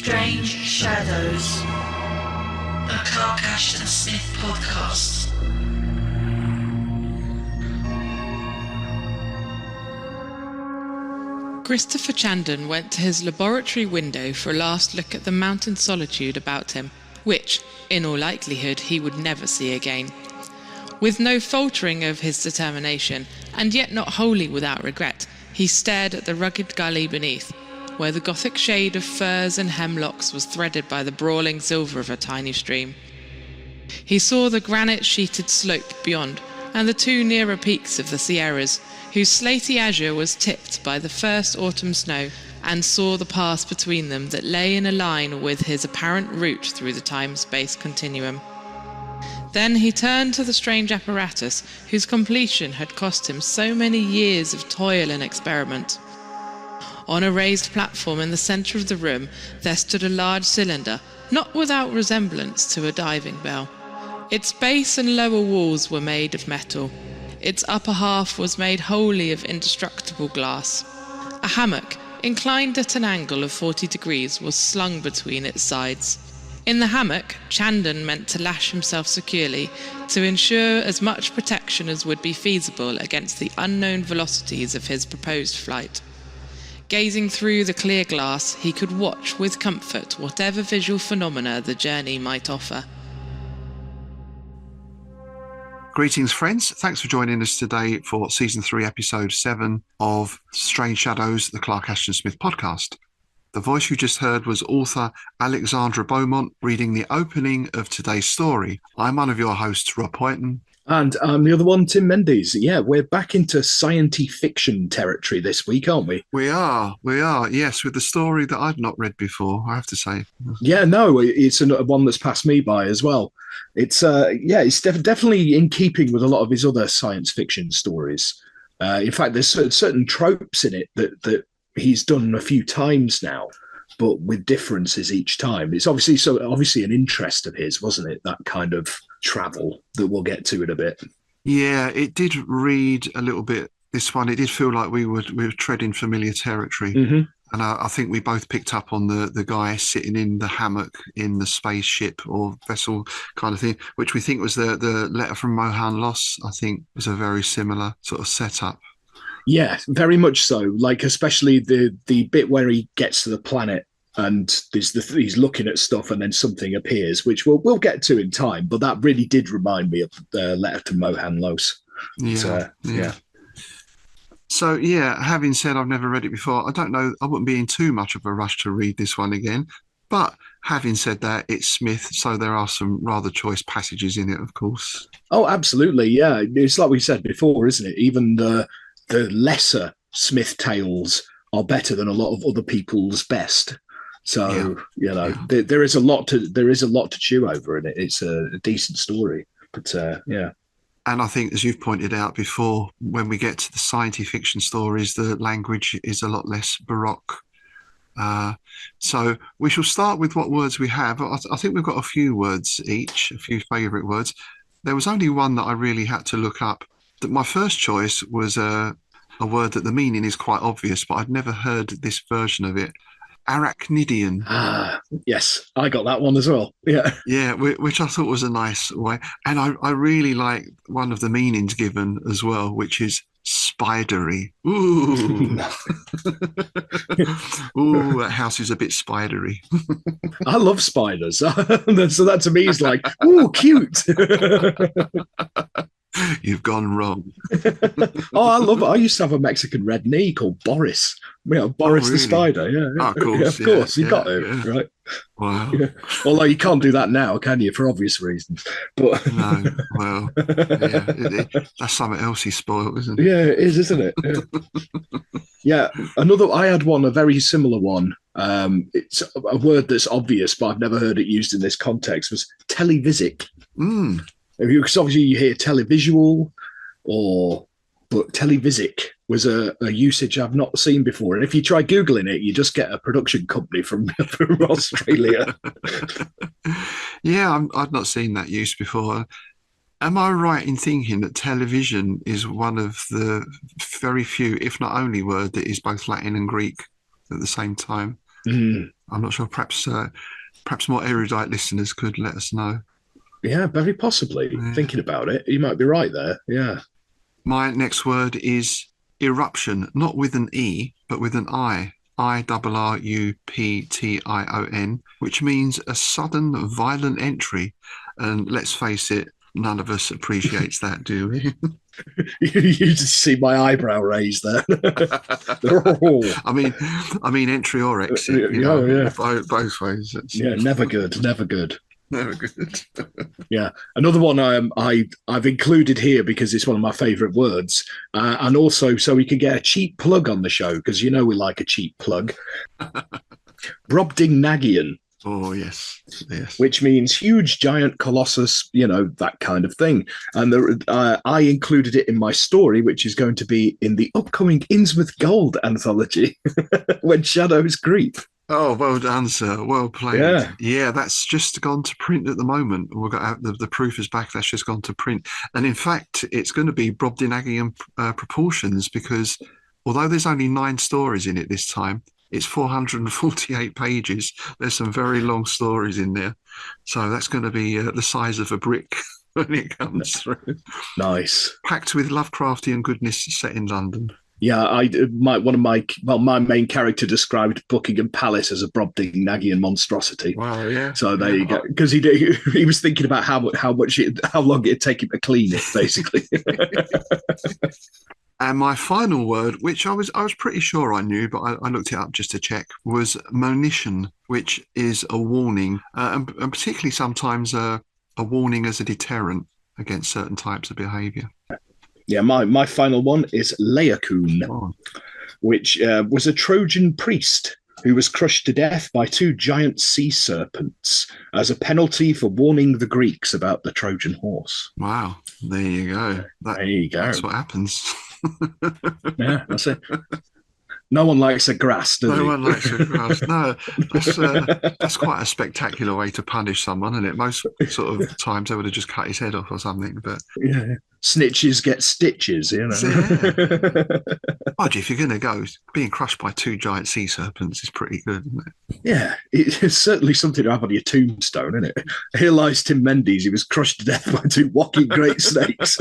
Strange Shadows, a Laocun and Smith podcast. Christopher Chandon went to his laboratory window for a last look at the mountain solitude about him, which, in all likelihood, he would never see again. With no faltering of his determination, and yet not wholly without regret, he stared at the rugged gully beneath, where the gothic shade of firs and hemlocks was threaded by the brawling silver of a tiny stream. He saw the granite-sheeted slope beyond, and the two nearer peaks of the Sierras, whose slaty azure was tipped by the first autumn snow, and saw the pass between them that lay in a line with his apparent route through the time-space continuum. Then he turned to the strange apparatus whose completion had cost him so many years of toil and experiment. On a raised platform in the centre of the room there stood a large cylinder, not without resemblance to a diving bell. Its base and lower walls were made of metal. Its upper half was made wholly of indestructible glass. A hammock, inclined at an angle of 40 degrees, was slung between its sides. In the hammock, Chandon meant to lash himself securely to ensure as much protection as would be feasible against the unknown velocities of his proposed flight. Gazing through the clear glass, he could watch with comfort whatever visual phenomena the journey might offer. Greetings, friends. Thanks for joining us today for Season 3, Episode 7 of Strange Shadows, the Laocun Smith podcast. The voice you just heard was author Alexandra Beaumont reading the opening of today's story. I'm one of your hosts, Rob Hoyton. And I'm the other one, Tim Mendes. Yeah, we're back into science fiction territory this week, aren't we? We are, yes, with the story that I've not read before, I have to say. Yeah, no, it's one that's passed me by as well. It's definitely in keeping with a lot of his other science fiction stories. In fact, there's certain tropes in it that he's done a few times now, but with differences each time. It's obviously an interest of his, wasn't it? That kind of travel that we'll get to in a bit. Yeah, it did read a little bit. This one, it did feel like we were treading familiar territory. Mm-hmm. And I think we both picked up on the guy sitting in the hammock in the spaceship or vessel kind of thing, which we think was the letter from Mohan Loss. I think was a very similar sort of setup. Yeah, very much so. Like, especially the bit where he gets to the planet and he's looking at stuff and then something appears, which we'll get to in time. But that really did remind me of the letter to Mohan Loss. Yeah. So, yeah, having said I've never read it before, I don't know, I wouldn't be in too much of a rush to read this one again. But having said that, it's Smith, so there are some rather choice passages in it, of course. Oh, absolutely, yeah. It's like we said before, isn't it? Even the lesser Smith tales are better than a lot of other people's best. So, there is a lot to chew over in it. It's a decent story, but yeah. And I think, as you've pointed out before, when we get to the science fiction stories, the language is a lot less baroque. So we shall start with what words we have. I think we've got a few words each, a few favourite words. There was only one that I really had to look up. My first choice was a word that the meaning is quite obvious, but I'd never heard this version of it. Arachanidan. Yes, I got that one as well. Yeah, which I thought was a nice way. And I really like one of the meanings given as well, which is spidery. Ooh. Ooh, that house is a bit spidery. I love spiders. So that to me is like, ooh, cute. You've gone wrong. Oh, I love it. I used to have a Mexican red knee called Boris. Boris really? The spider. Yeah. Oh, of course. Yeah, of course. You got it, right? Wow. Yeah. Although you can't do that now, can you? For obvious reasons. But no. Well, yeah, that's something else he's spoiled, isn't it? Yeah, it is, isn't it? Yeah. I had a very similar one. It's a word that's obvious, but I've never heard it used in this context. Was televisic. Because obviously you hear televisual, but televisic was a usage I've not seen before. And if you try Googling it, you just get a production company from Australia. Yeah, I've not seen that use before. Am I right in thinking that television is one of the very few, if not only, word that is both Latin and Greek at the same time? I'm not sure. Perhaps more erudite listeners could let us know. Yeah, very possibly. Yeah. Thinking about it, you might be right there. Yeah. My next word is irruption, not with an E, but with an I. IRRUPTION, which means a sudden violent entry. And let's face it, none of us appreciates that, do we? You just see my eyebrow raised there. I mean, entry or exit. Both ways. Yeah, never good. Never good. Never good. Yeah, another one I've included here because it's one of my favourite words, and also so we can get a cheap plug on the show because we like a cheap plug. Brobdingnagian. Oh yes. Which means huge, giant, colossus, that kind of thing. And I included it in my story, which is going to be in the upcoming Innsmouth Gold anthology, When Shadows Creep. Oh, well done, sir. Well played. Yeah, that's just gone to print at the moment. We've got the proof is back. That's just gone to print. And in fact, it's going to be Brobdingnagian proportions because although there's only 9 stories in it this time, it's 448 pages. There's some very long stories in there. So that's going to be the size of a brick when it comes through. Nice. Packed with Lovecraftian goodness set in London. Yeah, my main character described Buckingham Palace as a Brobdingnagian monstrosity. Wow, yeah. So there you go. Because he was thinking about how long it'd take him to clean it, basically. And my final word, which I was pretty sure I knew, but I looked it up just to check, was monition, which is a warning, and particularly sometimes a warning as a deterrent against certain types of behaviour. Yeah, my final one is Laocun, which was a Trojan priest who was crushed to death by 2 giant sea serpents as a penalty for warning the Greeks about the Trojan horse. Wow, there you go. There you go. That's what happens. Yeah, that's it. No one likes a grass, does No one likes a grass. No, that's quite a spectacular way to punish someone, isn't it? Most sort of times they would have just cut his head off or something. But yeah, snitches get stitches, Yeah. If you're going to go, being crushed by 2 giant sea serpents is pretty good, isn't it? Yeah, it's certainly something to have on your tombstone, isn't it? Here lies Tim Mendes. He was crushed to death by 2 walking great snakes.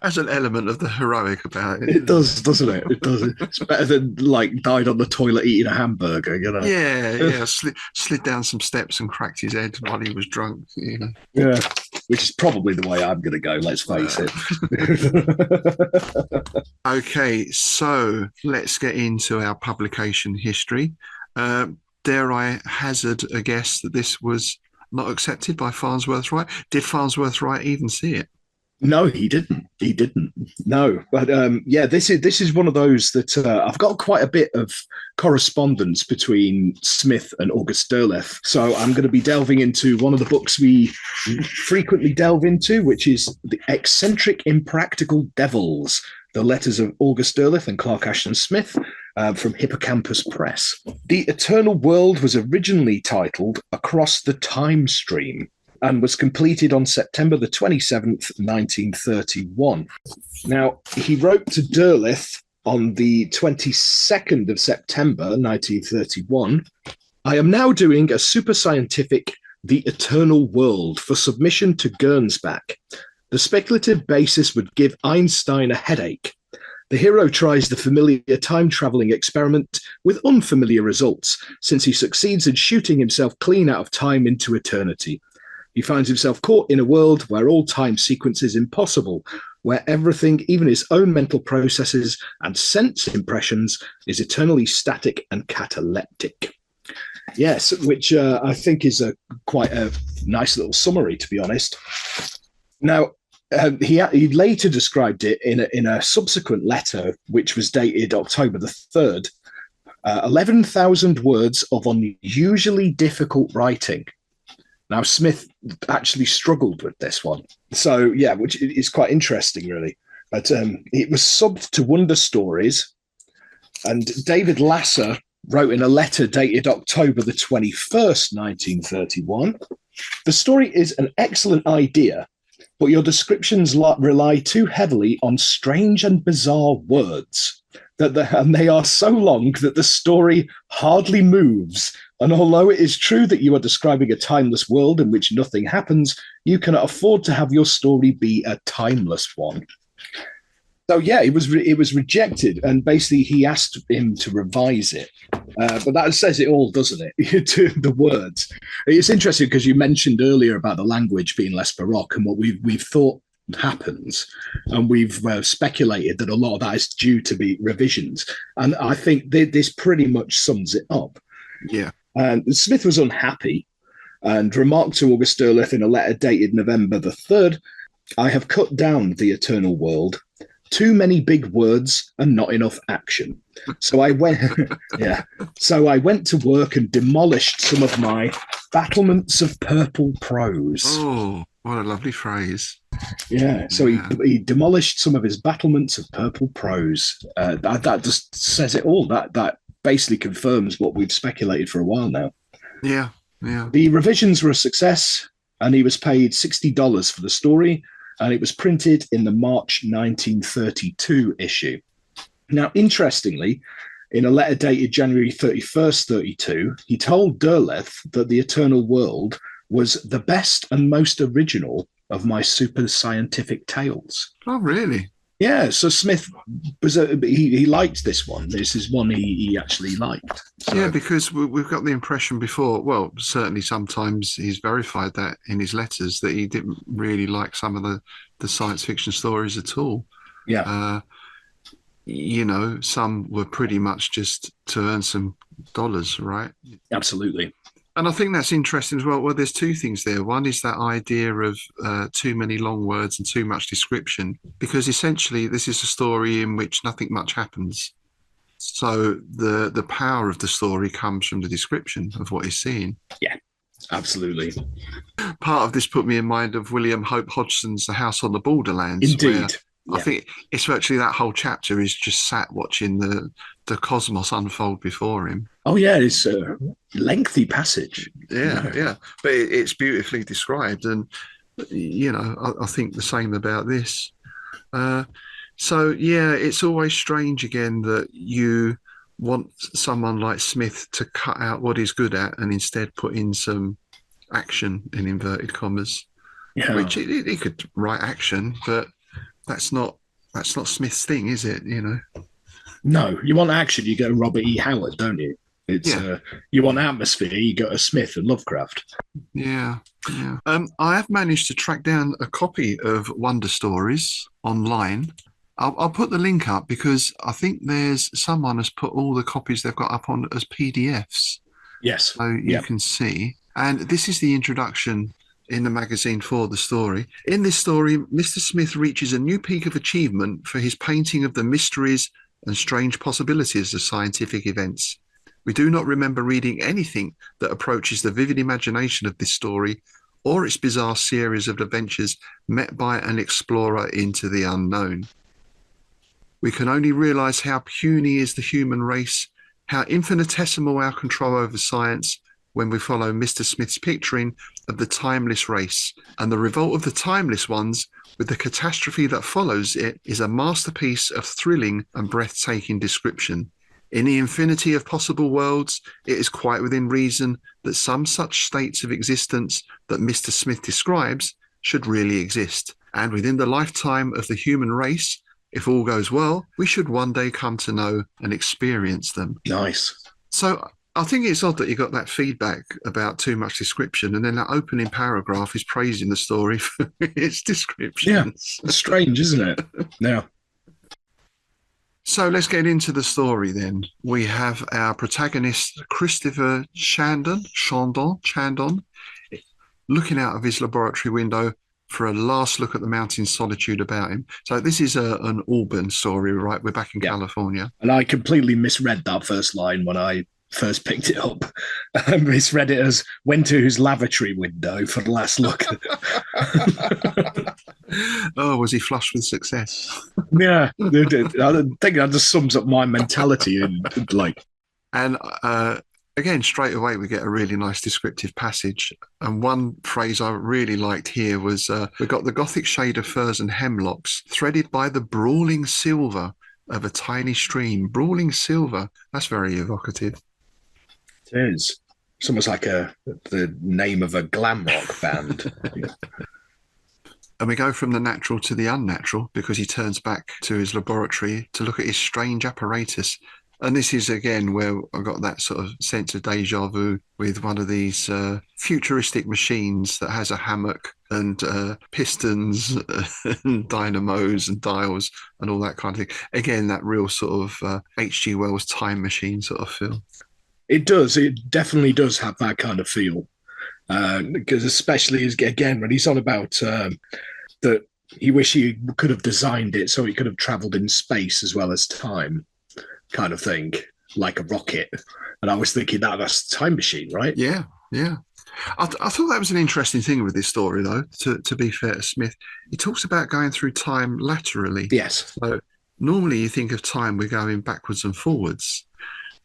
Has an element of the heroic about it. It does, doesn't it? It does. It's better than died on the toilet eating a hamburger, Yeah. Slid down some steps and cracked his head while he was drunk. Yeah, which is probably the way I'm going to go. Let's face it. Okay, so let's get into our publication history. Dare I hazard a guess that this was not accepted by Farnsworth Wright? Did Farnsworth Wright even see it? No, he didn't. He didn't. No, but this is one of those that I've got quite a bit of correspondence between Smith and August Derleth. So I'm going to be delving into one of the books we frequently delve into, which is The Eccentric Impractical Devils, the letters of August Derleth and Clark Ashton Smith from Hippocampus Press. The Eternal World was originally titled Across the Time Stream, and was completed on September the 27th, 1931. Now, he wrote to Derleth on the 22nd of September, 1931, I am now doing a super scientific The Eternal World for submission to Gernsback. The speculative basis would give Einstein a headache. The hero tries the familiar time-traveling experiment with unfamiliar results, since he succeeds in shooting himself clean out of time into eternity. He finds himself caught in a world where all time sequence is impossible, where everything, even his own mental processes and sense impressions, is eternally static and cataleptic. Yes, which I think is quite a nice little summary, to be honest. Now, he later described it in a subsequent letter, which was dated October the 3rd, 11,000 words of unusually difficult writing. Now, Smith actually struggled with this one. So, yeah, which is quite interesting, really. But it was subbed to Wonder Stories. And David Lasser wrote in a letter dated October the 21st, 1931, the story is an excellent idea, but your descriptions rely too heavily on strange and bizarre words. and they are so long that the story hardly moves. And although it is true that you are describing a timeless world in which nothing happens, you cannot afford to have your story be a timeless one. So yeah, it was rejected, and basically he asked him to revise it. But that says it all, doesn't it? To the words. It's interesting because you mentioned earlier about the language being less Baroque, and what we've thought happens, and we've speculated that a lot of that is due to be revisions. And I think this pretty much sums it up. Yeah. And Smith was unhappy and remarked to August Derleth in a letter dated November the 3rd, "I have cut down the eternal world. Too many big words and not enough action. So I went, So I went to work and demolished some of my battlements of purple prose." Oh, what a lovely phrase. Yeah. So he demolished some of his battlements of purple prose. That just says it all. That basically confirms what we've speculated for a while now. Yeah. Yeah. The revisions were a success, and he was paid $60 for the story. And it was printed in the March 1932 issue. Now, interestingly, in a letter dated January 31st, 32, he told Derleth that the Eternal World was the best and most original of my super scientific tales. Oh, really? Yeah, so Smith was he liked this one. This is one he actually liked. So. Yeah, because we've got the impression before, well, certainly sometimes he's verified that in his letters, that he didn't really like some of the science fiction stories at all. Yeah. Some were pretty much just to earn some dollars, right? Absolutely. And I think that's interesting as well. Well, there's two things there. One is that idea of too many long words and too much description, because essentially this is a story in which nothing much happens. So the power of the story comes from the description of what he's seeing. Yeah, absolutely. Part of this put me in mind of William Hope Hodgson's The House on the Borderlands. Indeed. I think it's virtually that whole chapter is just sat watching the cosmos unfold before him. Oh, yeah, it's a lengthy passage. Yeah. But it's beautifully described. And, I think the same about this. It's always strange, again, that you want someone like Smith to cut out what he's good at and instead put in some action, in inverted commas. Yeah. Which he could write action, but that's not Smith's thing, is it? No, you want action, you go Robert E. Howard, don't you? It's you want atmosphere, you go to Smith and Lovecraft. Yeah. I have managed to track down a copy of Wonder Stories online. I'll put the link up because I think someone has put all the copies they've got up on as PDFs. Yes. So you can see. And this is the introduction in the magazine for the story. In this story, Mr. Smith reaches a new peak of achievement for his painting of the mysteries and strange possibilities of scientific events. We do not remember reading anything that approaches the vivid imagination of this story or its bizarre series of adventures met by an explorer into the unknown. We can only realize how puny is the human race, how infinitesimal our control over science, when we follow Mr. Smith's picturing of the timeless race, and the revolt of the timeless ones with the catastrophe that follows it is a masterpiece of thrilling and breathtaking description. In the infinity of possible worlds, it is quite within reason that some such states of existence that Mr. Smith describes should really exist. And within the lifetime of the human race, if all goes well, we should one day come to know and experience them. Nice. So I think it's odd that you got that feedback about too much description, and then that opening paragraph is praising the story for its descriptions. Yeah, strange, isn't it? Yeah. So let's get into the story then. We have our protagonist, Christopher Chandon, looking out of his laboratory window for a last look at the mountain solitude about him. So this is an Auburn story, right? We're back in California. And I completely misread that first line when I first picked it up. I misread it as went to his lavatory window for the last look. Oh, was he flushed with success? Yeah, I think that just sums up my mentality. And again, straight away, we get a really nice descriptive passage. And one phrase I really liked here was, we got the Gothic shade of firs and hemlocks threaded by the brawling silver of a tiny stream, brawling silver. That's very evocative. It is. It's almost like the name of a glam rock band. And we go from the natural to the unnatural because he turns back to his laboratory to look at his strange apparatus. And this is, again, where I got that sort of sense of deja vu with one of these futuristic machines that has a hammock and pistons and dynamos and dials and all that kind of thing. Again, that real sort of H.G. Wells time machine sort of feel. It does. It definitely does have that kind of feel. Because especially, again, when he's on about that he wish he could have designed it so he could have travelled in space as well as time, kind of thing, like a rocket. And I was thinking that's a time machine, right? Yeah, yeah. I thought that was an interesting thing with this story, though, to be fair to Smith. He talks about going through time laterally. Yes. So normally you think of time, we're going backwards and forwards.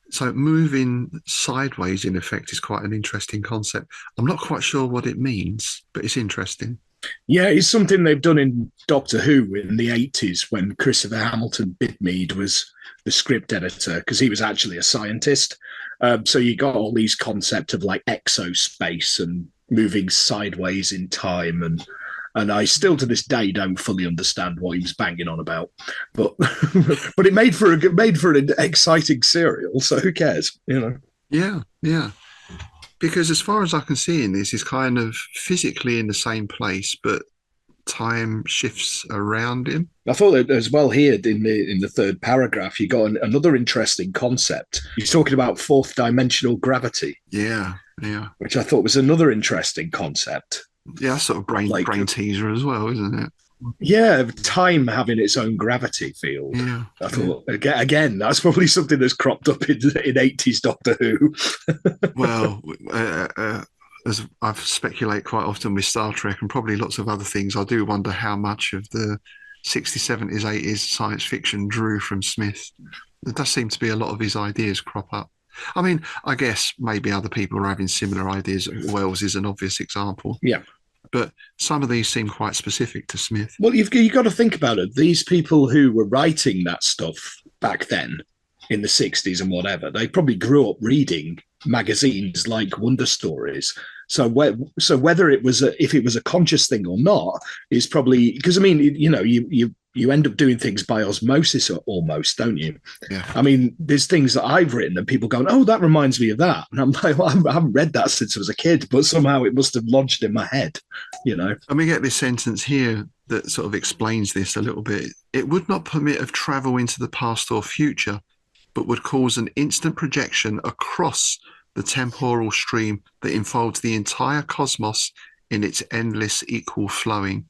So moving sideways, in effect, is quite an interesting concept. I'm not quite sure what it means, but it's interesting. Yeah, it's something they've done in Doctor Who in the 80s when Christopher Hamilton Bidmead was the script editor, because he was actually a scientist. So you got all these concepts of like exospace and moving sideways in time, and I still to this day don't fully understand what he was banging on about, but it made for an exciting serial. So who cares, you know? Yeah, yeah. Because as far as I can see in this, he's kind of physically in the same place, but time shifts around him. I thought that as well here in the third paragraph, you got another interesting concept. He's talking about fourth dimensional gravity. Yeah, yeah. Which I thought was another interesting concept. Yeah, that's sort of brain teaser as well, isn't it? Yeah, time having its own gravity field. Yeah, I thought again that's probably something that's cropped up in 80s Doctor Who. Well, as I've speculated quite often with Star Trek and probably lots of other things, I do wonder how much of the 60s, 70s, 80s science fiction drew from Smith. There does seem to be a lot of his ideas crop up. I mean, I guess maybe other people are having similar ideas. Wells is an obvious example. Yeah. But some of these seem quite specific to Smith. Well, you've got to think about it. These people who were writing that stuff back then in the 60s and whatever, they probably grew up reading magazines like Wonder Stories. So whether it was if it was a conscious thing or not is probably because, I mean, you know, you end up doing things by osmosis almost, don't you? Yeah. I mean, there's things that I've written and people going, oh, that reminds me of that. And I'm like, well, I haven't read that since I was a kid, but somehow it must have lodged in my head, you know? And we get this sentence here that sort of explains this a little bit. It would not permit of travel into the past or future, but would cause an instant projection across the temporal stream that enfolds the entire cosmos in its endless equal flowing.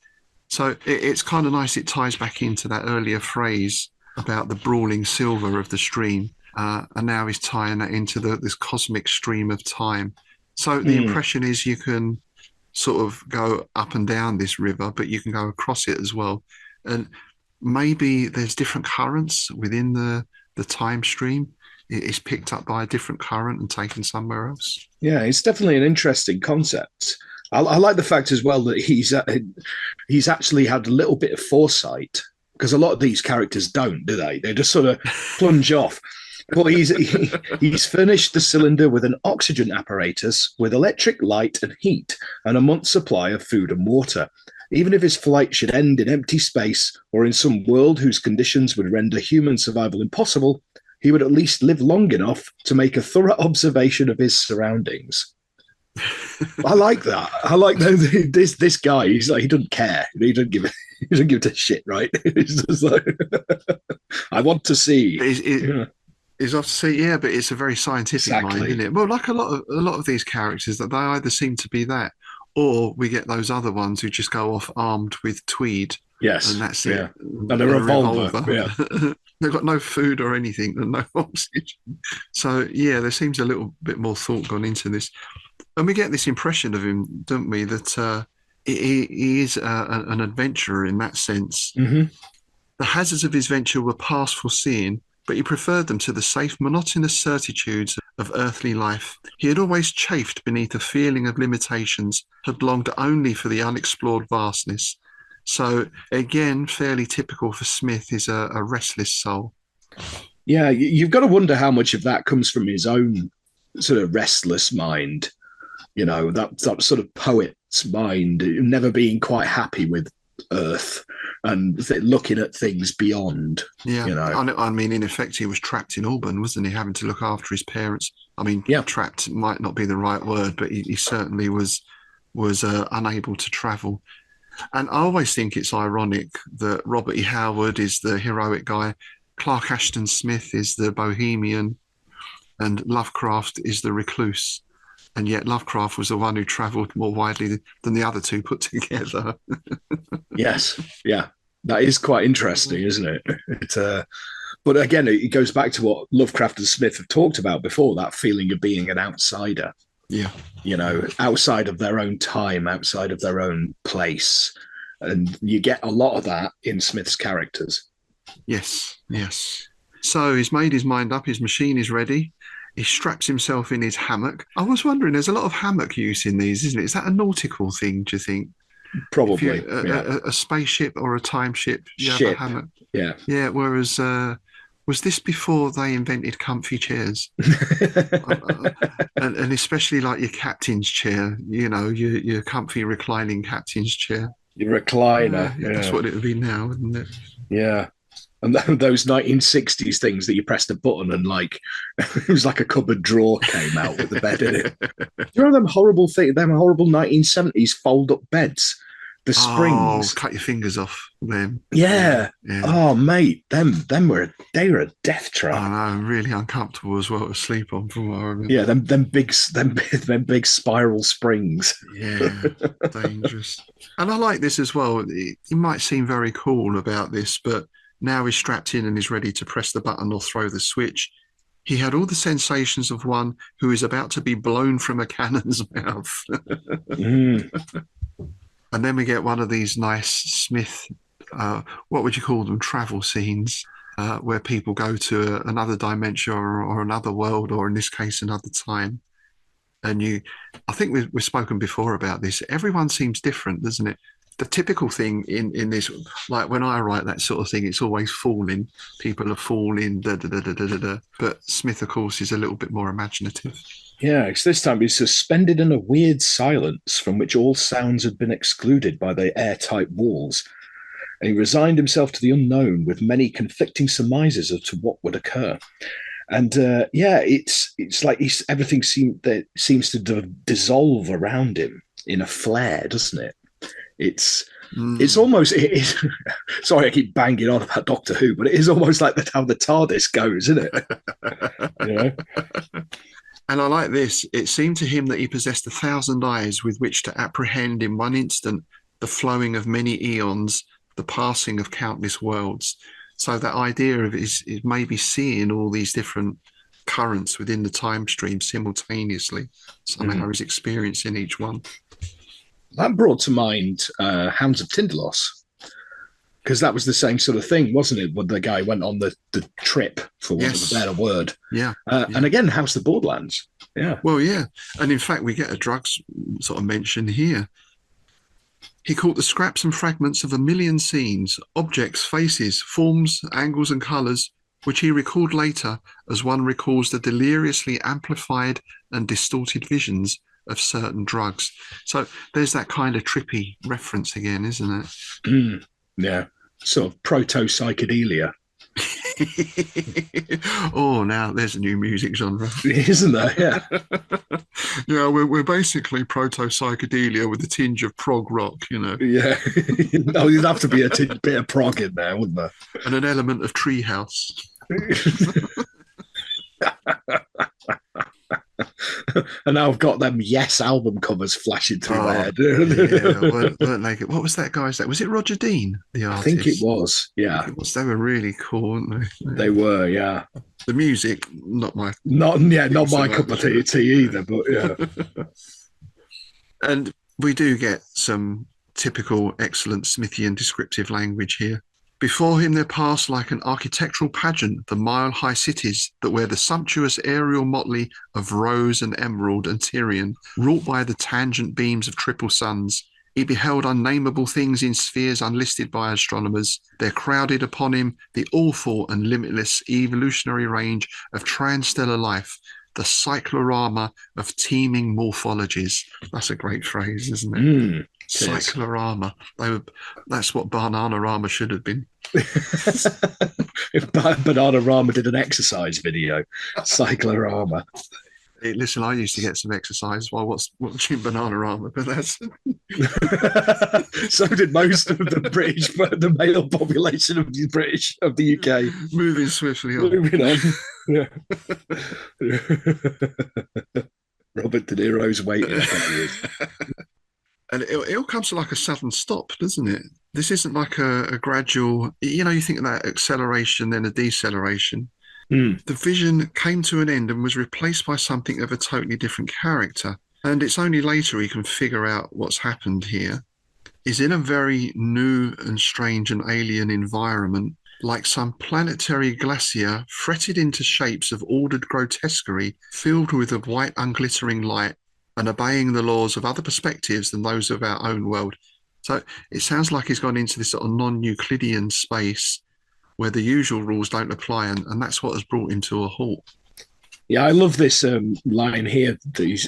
So it's kind of nice. It ties back into that earlier phrase about the brawling silver of the stream. And now he's tying that into this cosmic stream of time. So the impression is you can sort of go up and down this river, but you can go across it as well. And maybe there's different currents within the time stream. It's picked up by a different current and taken somewhere else. Yeah, it's definitely an interesting concept. I like the fact as well that he's actually had a little bit of foresight, because a lot of these characters don't, do they? They just sort of plunge off. But he's furnished the cylinder with an oxygen apparatus with electric light and heat and a month's supply of food and water. Even if his flight should end in empty space or in some world whose conditions would render human survival impossible, he would at least live long enough to make a thorough observation of his surroundings. I like that. I like this guy. He's like, he doesn't care. He doesn't give a shit, right? He's just like, I want to see. Is off to see, yeah, but it's a very scientific mind, isn't it? Well, like a lot of these characters, that they either seem to be that, or we get those other ones who just go off armed with tweed. Yes, and that's it. And a revolver. Yeah. They've got no food or anything and no oxygen. So yeah, there seems a little bit more thought gone into this, and we get this impression of him, don't we? That he is an adventurer in that sense. Mm-hmm. The hazards of his venture were past foreseeing, but he preferred them to the safe, monotonous certitudes of earthly life. He had always chafed beneath a feeling of limitations, had longed only for the unexplored vastness. So again, fairly typical for Smith, is a restless soul. Yeah, you've got to wonder how much of that comes from his own sort of restless mind. That sort of poet's mind, never being quite happy with Earth and looking at things beyond. Yeah, I mean, in effect, he was trapped in Auburn, wasn't he, having to look after his parents? I mean, trapped might not be the right word, but he certainly was unable to travel. And I always think it's ironic that Robert E. Howard is the heroic guy, Clark Ashton Smith is the bohemian, and Lovecraft is the recluse. And yet Lovecraft was the one who travelled more widely than the other two put together. Yes, yeah. That is quite interesting, isn't it? But again, it goes back to what Lovecraft and Smith have talked about before, that feeling of being an outsider. Yeah. Outside of their own time, outside of their own place. And you get a lot of that in Smith's characters. Yes. So he's made his mind up. His machine is ready. He straps himself in his hammock. I was wondering, there's a lot of hammock use in these, isn't it? Is that a nautical thing, do you think? Probably. A spaceship or a time ship, you have a hammock. Yeah. Yeah, whereas was this before they invented comfy chairs? and especially like your captain's chair, your comfy reclining captain's chair. Your recliner. That's what it would be now, wouldn't it? Yeah. And those 1960s things that you pressed a button and it was like a cupboard drawer came out with the bed in it. You know them horrible 1970s fold-up beds? The springs. Oh, cut your fingers off them. Yeah. Oh, mate, they were a death trap. I know, really uncomfortable as well to sleep on, from what I remember. Yeah, them big spiral springs. Yeah, dangerous. And I like this as well. He might seem very cool about this, but now he's strapped in and is ready to press the button or throw the switch. He had all the sensations of one who is about to be blown from a cannon's mouth. And then we get one of these nice Smith, what would you call them, travel scenes, where people go to another dimension or another world, or in this case, another time. And I think we've spoken before about this. Everyone seems different, doesn't it? The typical thing in this, like when I write that sort of thing, it's always falling. People are falling, But Smith, of course, is a little bit more imaginative. Yeah, because this time he's suspended in a weird silence from which all sounds had been excluded by the airtight walls. And he resigned himself to the unknown with many conflicting surmises as to what would occur. And it's like everything seems to dissolve around him in a flare, doesn't it? It's almost. Sorry, I keep banging on about Doctor Who, but it is almost like how the TARDIS goes, isn't it? And I like this. It seemed to him that he possessed 1,000 eyes with which to apprehend in one instant the flowing of many eons, the passing of countless worlds. So that idea of is maybe seeing all these different currents within the time stream simultaneously. Somehow he's experiencing each one. That brought to mind Hounds of Tindalos, because that was the same sort of thing, wasn't it? When the guy went on the trip, for want of a better word. Yeah. And again, House of the Borderlands. Yeah. Well, yeah. And in fact, we get a drugs sort of mention here. He caught the scraps and fragments of 1,000,000 scenes, objects, faces, forms, angles and colours, which he recalled later as one recalls the deliriously amplified and distorted visions of certain drugs. So there's that kind of trippy reference again, isn't it? Yeah. Sort of proto-psychedelia. Oh, now there's a new music genre. Isn't there? Yeah. Yeah, we're basically proto-psychedelia with a tinge of prog rock, Yeah. No, you'd have to be a bit of prog in there, wouldn't there? And an element of Treehouse. And now I've got them Yes album covers flashing through my head. Weren't they? What was that guy's name? Was it Roger Dean, the artist? I think it was, yeah. They were really cool, weren't they? They were, yeah. The music, not my cup of tea either, but yeah. And we do get some typical excellent Smithian descriptive language here. Before him there passed like an architectural pageant the mile-high cities that wear the sumptuous aerial motley of rose and emerald and Tyrian, wrought by the tangent beams of triple suns, He beheld unnameable things in spheres unlisted by astronomers. There crowded upon him the awful and limitless evolutionary range of transstellar life, the cyclorama of teeming morphologies. That's a great phrase, isn't it? Cyclorama. That's what Bananarama should have been. If Bananarama did an exercise video, cyclorama. Listen, I used to get some exercise while watching Bananarama, but that's so did most of the British, the male population of the UK. Moving swiftly on. Moving on. Yeah. Robert De Niro's waiting. And it all comes to like a sudden stop, doesn't it? This isn't like a gradual, you think of that acceleration, then a deceleration. The vision came to an end and was replaced by something of a totally different character. And it's only later he can figure out what's happened here. He's in a very new and strange and alien environment, like some planetary glacier fretted into shapes of ordered grotesquerie, filled with a white unglittering light and obeying the laws of other perspectives than those of our own world. So it sounds like he's gone into this sort of non-Euclidean space where the usual rules don't apply, and that's what has brought him to a halt. Yeah, I love this line here. This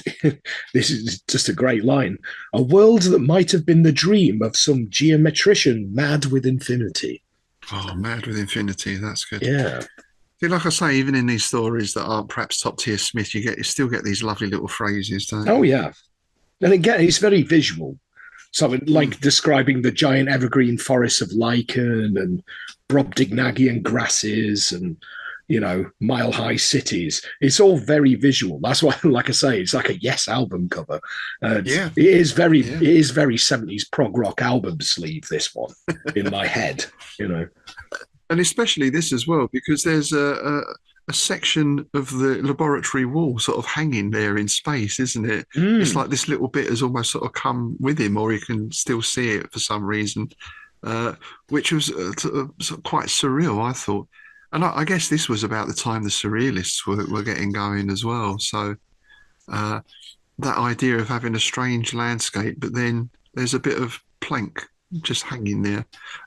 is just a great line. A world that might have been the dream of some geometrician mad with infinity. Oh, mad with infinity. That's good. Yeah. Like I say, even in these stories that aren't perhaps top tier Smith, you still get these lovely little phrases, don't you? Oh, yeah. And again, it's very visual. So like describing the giant evergreen forests of Laocun and Brobdingnagian grasses and, mile-high cities. It's all very visual. That's why, like I say, it's like a Yes album cover. It is very 70s prog rock album sleeve, this one, in my head, And especially this as well, because there's a section of the laboratory wall sort of hanging there in space, isn't it? It's like this little bit has almost sort of come with him, or you can still see it for some reason, which was sort of quite surreal, I thought. And I guess this was about the time the surrealists were getting going as well. So that idea of having a strange landscape, but then there's a bit of plank just hanging there,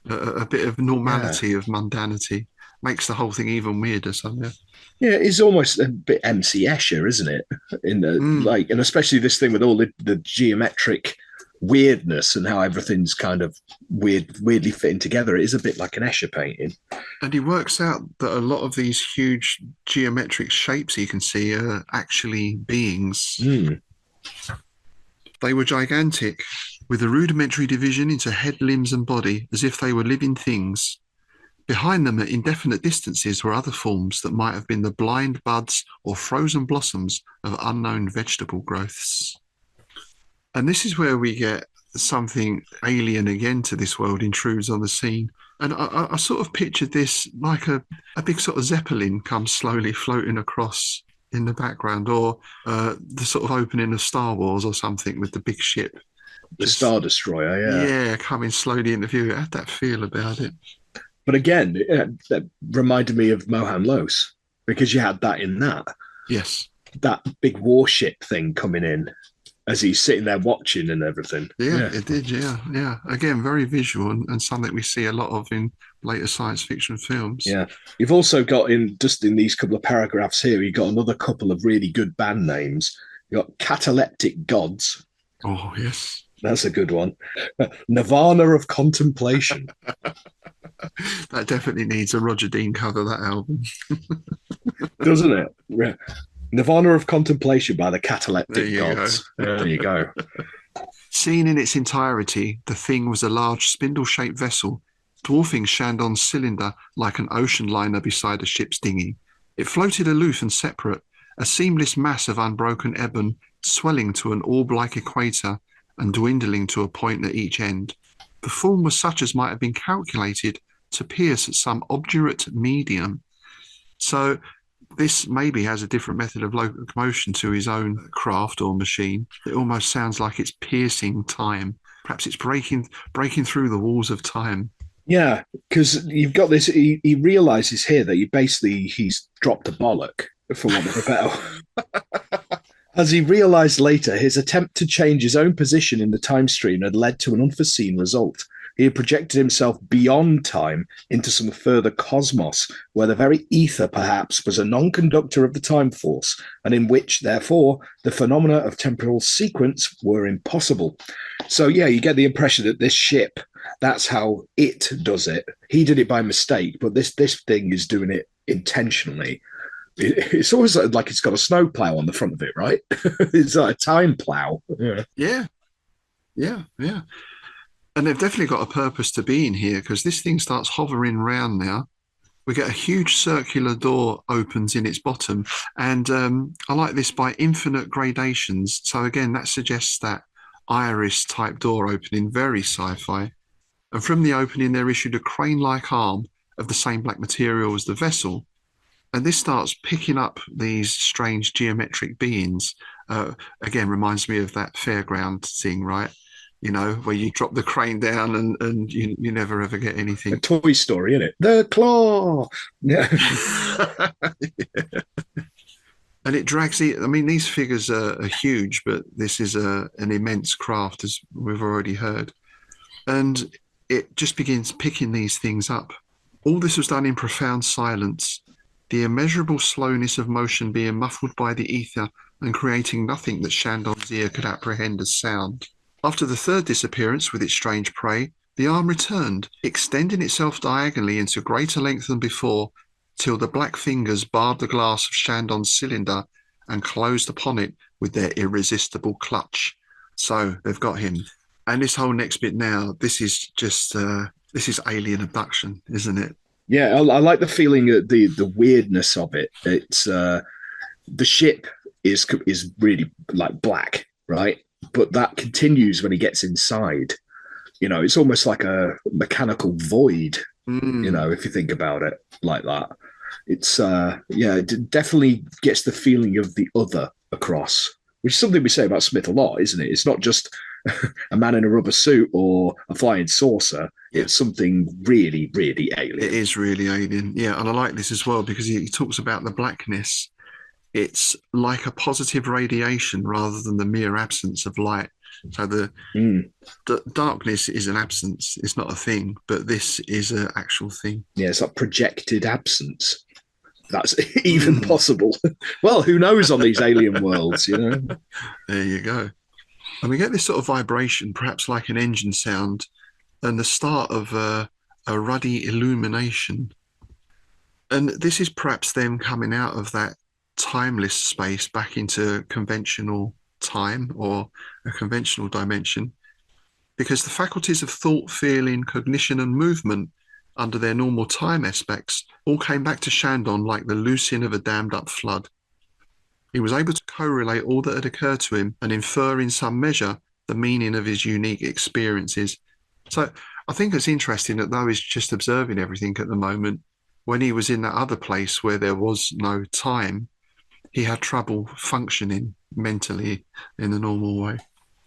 a bit of normality, of mundanity, makes the whole thing even weirder somehow. Yeah, it's almost a bit MC Escher, isn't it? And especially this thing with all the geometric weirdness and how everything's kind of weirdly fitting together. It is a bit like an Escher painting. And he works out that a lot of these huge geometric shapes you can see are actually beings. They were gigantic, with a rudimentary division into head, limbs and body, as if they were living things. Behind them at indefinite distances were other forms that might have been the blind buds or frozen blossoms of unknown vegetable growths. And this is where we get something alien again to this world intrudes on the scene. And I sort of pictured this like a big sort of Zeppelin comes slowly floating across in the background, or the sort of opening of Star Wars or something with the big ship. The Star Destroyer, yeah. Yeah, coming slowly into view. It had that feel about it. But again, that reminded me of Mohan Los, because you had that in that. Yes. That big warship thing coming in as he's sitting there watching and everything. Yeah, it did, yeah. Again, very visual and something we see a lot of in later science fiction films. Yeah. You've also got in these couple of paragraphs here, you've got another couple of really good band names. You've got Cataleptic Gods. Oh, yes. That's a good one. Nirvana of Contemplation. That definitely needs a Roger Dean cover, that album. Doesn't it? Yeah. Nirvana of Contemplation by the Cataleptic Gods. There you go. Seen in its entirety, the thing was a large spindle-shaped vessel, dwarfing Chandon's cylinder like an ocean liner beside a ship's dinghy. It floated aloof and separate, a seamless mass of unbroken ebon, swelling to an orb-like equator and dwindling to a point at each end. The form was such as might have been calculated to pierce at some obdurate medium. So this maybe has a different method of locomotion to his own craft or machine. It almost sounds like it's piercing time. Perhaps it's breaking through the walls of time. Yeah, because you've got this. He realizes here that he's dropped a bollock, for want of a better. As he realized later, his attempt to change his own position in the time stream had led to an unforeseen result. He had projected himself beyond time into some further cosmos, where the very ether, perhaps, was a non-conductor of the time force, and in which, therefore, the phenomena of temporal sequence were impossible. So, yeah, you get the impression that this ship, that's how it does it. He did it by mistake, but this thing is doing it intentionally. It's always like it's got a snow plow on the front of it, right? It's like a time plow. Yeah. And they've definitely got a purpose to being here, because this thing starts hovering around now. We get a huge circular door opens in its bottom. And I like this by infinite gradations. So again, that suggests that iris type door opening, very sci-fi. And from the opening, there issued a crane-like arm of the same black material as the vessel. And this starts picking up these strange geometric beings. Again, reminds me of that fairground thing, right? You know, where you drop the crane down and you never ever get anything. A Toy Story, isn't it? The claw. Yeah. Yeah. And it drags it. I mean, these figures are huge, but this is an immense craft, as we've already heard. And it just begins picking these things up. All this was done in profound silence, the immeasurable slowness of motion being muffled by the ether and creating nothing that Shandon's ear could apprehend as sound. After the third disappearance with its strange prey, the arm returned, extending itself diagonally into greater length than before, till the black fingers barred the glass of Shandon's cylinder and closed upon it with their irresistible clutch. So they've got him. And this whole next bit now, this is just, this is alien abduction, isn't it? Yeah, I like the feeling, the weirdness of it. It's the ship is really like black, right? But that continues when he gets inside. You know, it's almost like a mechanical void. You know, if you think about it like that, it's it definitely gets the feeling of the other across, which is something we say about Smith a lot, isn't it? It's not just a man in a rubber suit or a flying saucer. It's something really, really alien. It is really alien, yeah. And I like this as well because he talks about the blackness. It's like a positive radiation rather than the mere absence of light. So the darkness is an absence. It's not a thing, but this is an actual thing. Yeah, it's like projected absence. That's even possible. Well, who knows on these alien worlds, you know? There you go. And we get this sort of vibration, perhaps like an engine sound, and the start of a ruddy illumination. And this is perhaps them coming out of that timeless space back into conventional time or a conventional dimension, because the faculties of thought, feeling, cognition and movement under their normal time aspects all came back to Shandon like the loosing of a dammed up flood. He was able to correlate all that had occurred to him and infer in some measure the meaning of his unique experiences. So I think it's interesting that though he's just observing everything at the moment, when he was in that other place where there was no time, he had trouble functioning mentally in a normal way.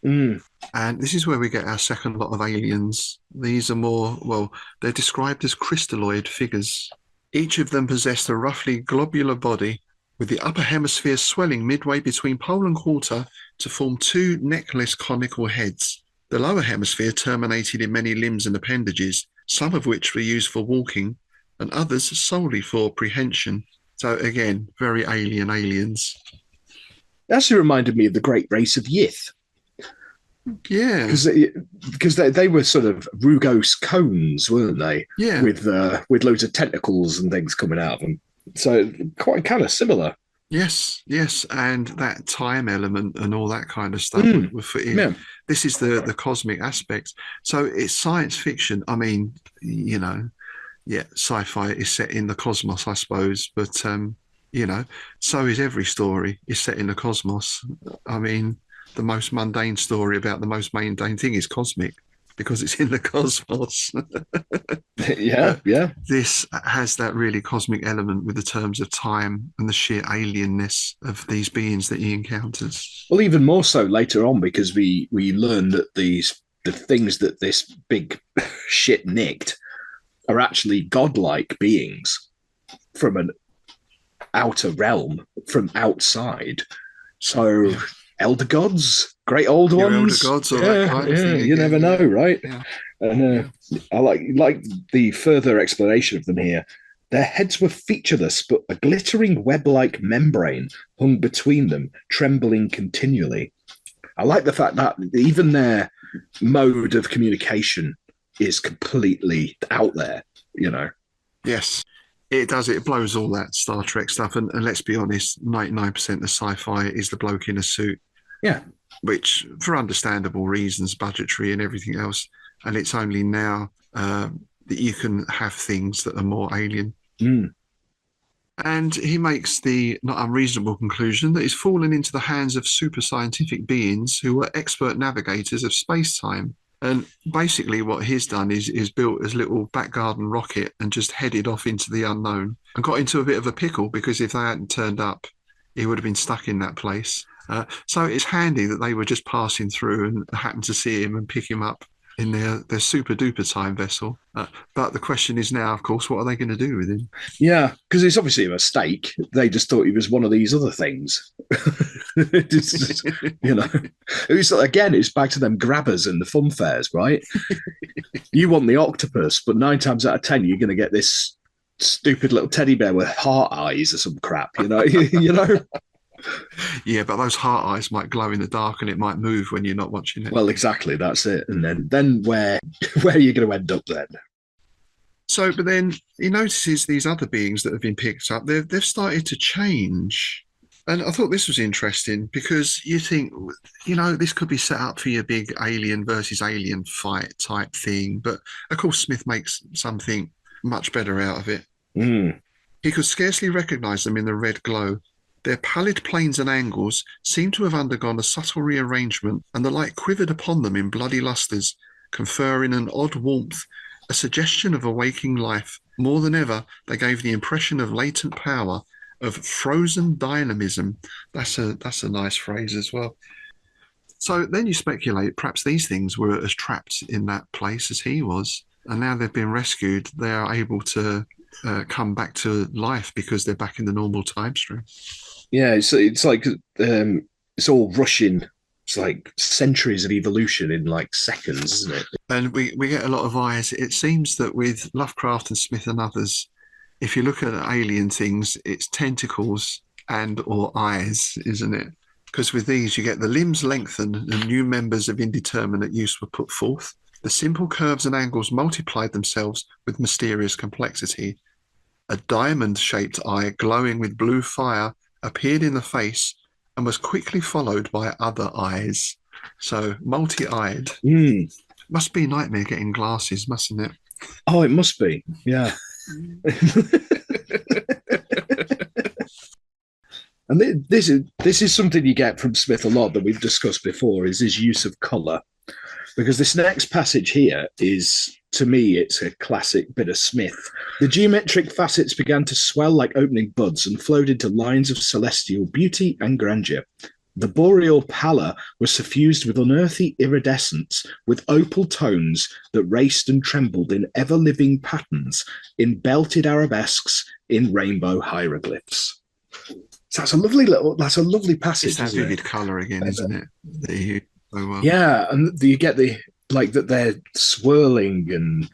And this is where we get our second lot of aliens. These are more, well, they're described as crystalloid figures. Each of them possessed a roughly globular body with the upper hemisphere swelling midway between pole and quarter to form two neckless conical heads. The lower hemisphere terminated in many limbs and appendages, some of which were used for walking and others solely for prehension. So again, very alien aliens. It actually reminded me of the Great Race of Yith. Yeah, because they were sort of rugose cones, weren't they? Yeah, with loads of tentacles and things coming out of them. So quite kind of similar. Yes, and that time element and all that kind of stuff would fit in. Yeah. This is the cosmic aspect. So it's science fiction. I mean, you know, yeah, sci-fi is set in the cosmos, I suppose, but you know, so is every story is set in the cosmos. I mean, the most mundane story about the most mundane thing is cosmic because it's in the cosmos. Yeah. This has that really cosmic element with the terms of time and the sheer alienness of these beings that he encounters. Well, even more so later on, because we learn that the things that this big shit nicked are actually godlike beings from an outer realm, from outside. So, elder gods, great old Your ones. elder gods or that kind of thing. You again, never know, right? Yeah. And I like the further explanation of them here. Their heads were featureless, but a glittering web-like membrane hung between them, trembling continually. I like the fact that even their mode of communication is completely out there, you know. Yes, it does. It blows all that Star Trek stuff. And let's be honest, 99% of sci-fi is the bloke in a suit. Yeah. Which, for understandable reasons, budgetary and everything else. And it's only now that you can have things that are more alien. Mm. And he makes the not unreasonable conclusion that he's fallen into the hands of super scientific beings who were expert navigators of space-time. And basically what he's done is built his little back garden rocket and just headed off into the unknown and got into a bit of a pickle, because if they hadn't turned up, he would have been stuck in that place. So it's handy that they were just passing through and happened to see him and pick him up in their super duper time vessel. But the question is now, of course, what are they going to do with him? Yeah, because it's obviously a mistake. They just thought he was one of these other things. Just, you know, it's back to them grabbers and the fun fairs, right? You want the octopus, but 9 times out of 10, you're going to get this stupid little teddy bear with heart eyes or some crap, you know? You know. Yeah, but those heart eyes might glow in the dark and it might move when you're not watching it. Well, exactly, that's it. And then where are you going to end up then? So, but then he notices these other beings that have been picked up, they've started to change. And I thought this was interesting because you think, you know, this could be set up for your big alien versus alien fight type thing. But of course, Smith makes something much better out of it. Mm. He could scarcely recognize them in the red glow. Their pallid planes and angles seemed to have undergone a subtle rearrangement, and the light quivered upon them in bloody lustres, conferring an odd warmth, a suggestion of a waking life. More than ever, they gave the impression of latent power, of frozen dynamism. That's a nice phrase as well. So then you speculate perhaps these things were as trapped in that place as he was, and now they've been rescued. They are able to come back to life because they're back in the normal time stream. Yeah, it's like it's all rushing. It's like centuries of evolution in like seconds, isn't it? And we get a lot of eyes. It seems that with Lovecraft and Smith and others, if you look at alien things, it's tentacles and or eyes, isn't it? Because with these, you get the limbs lengthened and new members of indeterminate use were put forth. The simple curves and angles multiplied themselves with mysterious complexity. A diamond-shaped eye glowing with blue fire appeared in the face and was quickly followed by other eyes. So multi-eyed. Mm. Must be a nightmare getting glasses, mustn't it? Oh, it must be. Yeah. And this is something you get from Smith a lot that we've discussed before, is his use of colour. Because this next passage here is, to me, it's a classic bit of Smith. The geometric facets began to swell like opening buds and flowed into lines of celestial beauty and grandeur. The boreal pallor was suffused with unearthly iridescence, with opal tones that raced and trembled in ever-living patterns, in belted arabesques, in rainbow hieroglyphs. So that's a lovely passage. It's that vivid colour again, isn't it? Well. Yeah, and you get the like that they're swirling and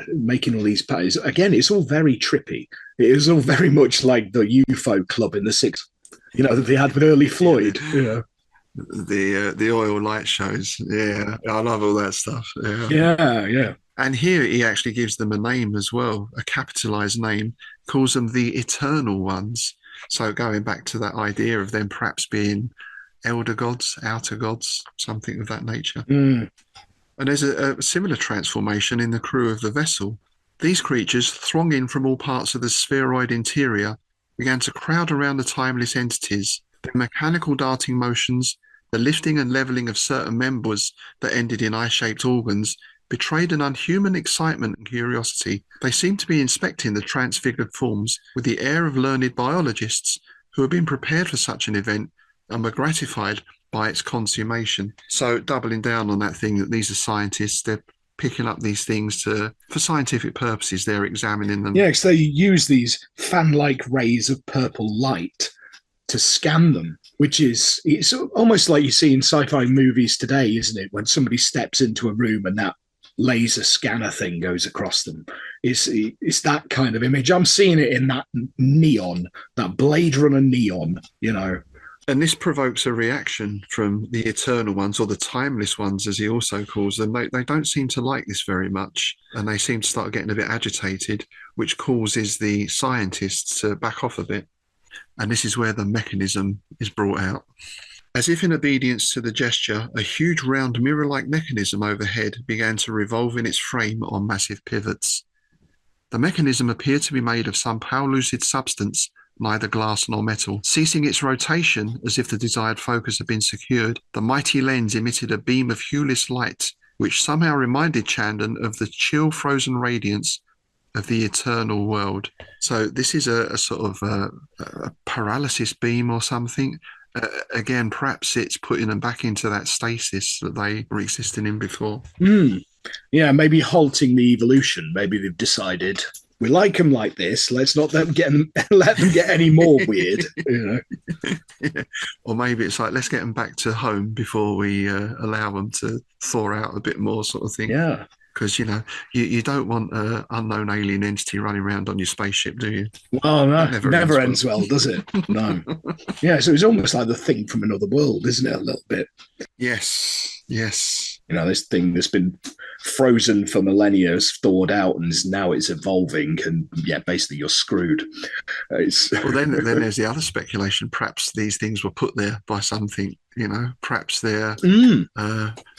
making all these patterns. Again, it's all very trippy. It is all very much like the UFO club in the 60s, that they had with Early Floyd. The oil light shows. Yeah, I love all that stuff. Yeah. And here he actually gives them a name as well, a capitalized name, calls them the Eternal Ones. So going back to that idea of them perhaps being elder gods, outer gods, something of that nature. Mm. And there's a similar transformation in the crew of the vessel. These creatures, thronging from all parts of the spheroid interior, began to crowd around the timeless entities. Their mechanical darting motions, the lifting and levelling of certain members that ended in eye-shaped organs, betrayed an unhuman excitement and curiosity. They seemed to be inspecting the transfigured forms with the air of learned biologists who had been prepared for such an event and were gratified by its consummation. So doubling down on that thing that these are scientists, they're picking up these things for scientific purposes, they're examining them. Yeah, because they use these fan-like rays of purple light to scan them, which is, it's almost like you see in sci-fi movies today, isn't it? When somebody steps into a room and that laser scanner thing goes across them. It's that kind of image. I'm seeing it in that neon, that Blade Runner neon, you know. And this provokes a reaction from the eternal ones, or the timeless ones, as he also calls them. They don't seem to like this very much, and they seem to start getting a bit agitated, which causes the scientists to back off a bit. And this is where the mechanism is brought out. As if in obedience to the gesture, a huge round mirror-like mechanism overhead began to revolve in its frame on massive pivots. The mechanism appeared to be made of some pellucid substance, neither glass nor metal. Ceasing its rotation, as if the desired focus had been secured, the mighty lens emitted a beam of hueless light, which somehow reminded Chandon of the chill frozen radiance of the eternal world. So this is a sort of a paralysis beam or something. Again, perhaps it's putting them back into that stasis that they were existing in before. Yeah, maybe halting the evolution. Maybe they've decided, we like them like this, let's not let them get any more weird. You know? Yeah. Or maybe it's like, let's get them back to home before we allow them to thaw out a bit more, sort of thing. Yeah. Because, you know, you don't want an unknown alien entity running around on your spaceship, do you? Well, no, never ends well, does it? No. Yeah, so it's almost like the thing from another world, isn't it, a little bit? Yes. You know, this thing that's been frozen for millennia has thawed out, and now it's evolving, and yeah, basically you're screwed. Well, then there's the other speculation. Perhaps these things were put there by something. You know, perhaps they're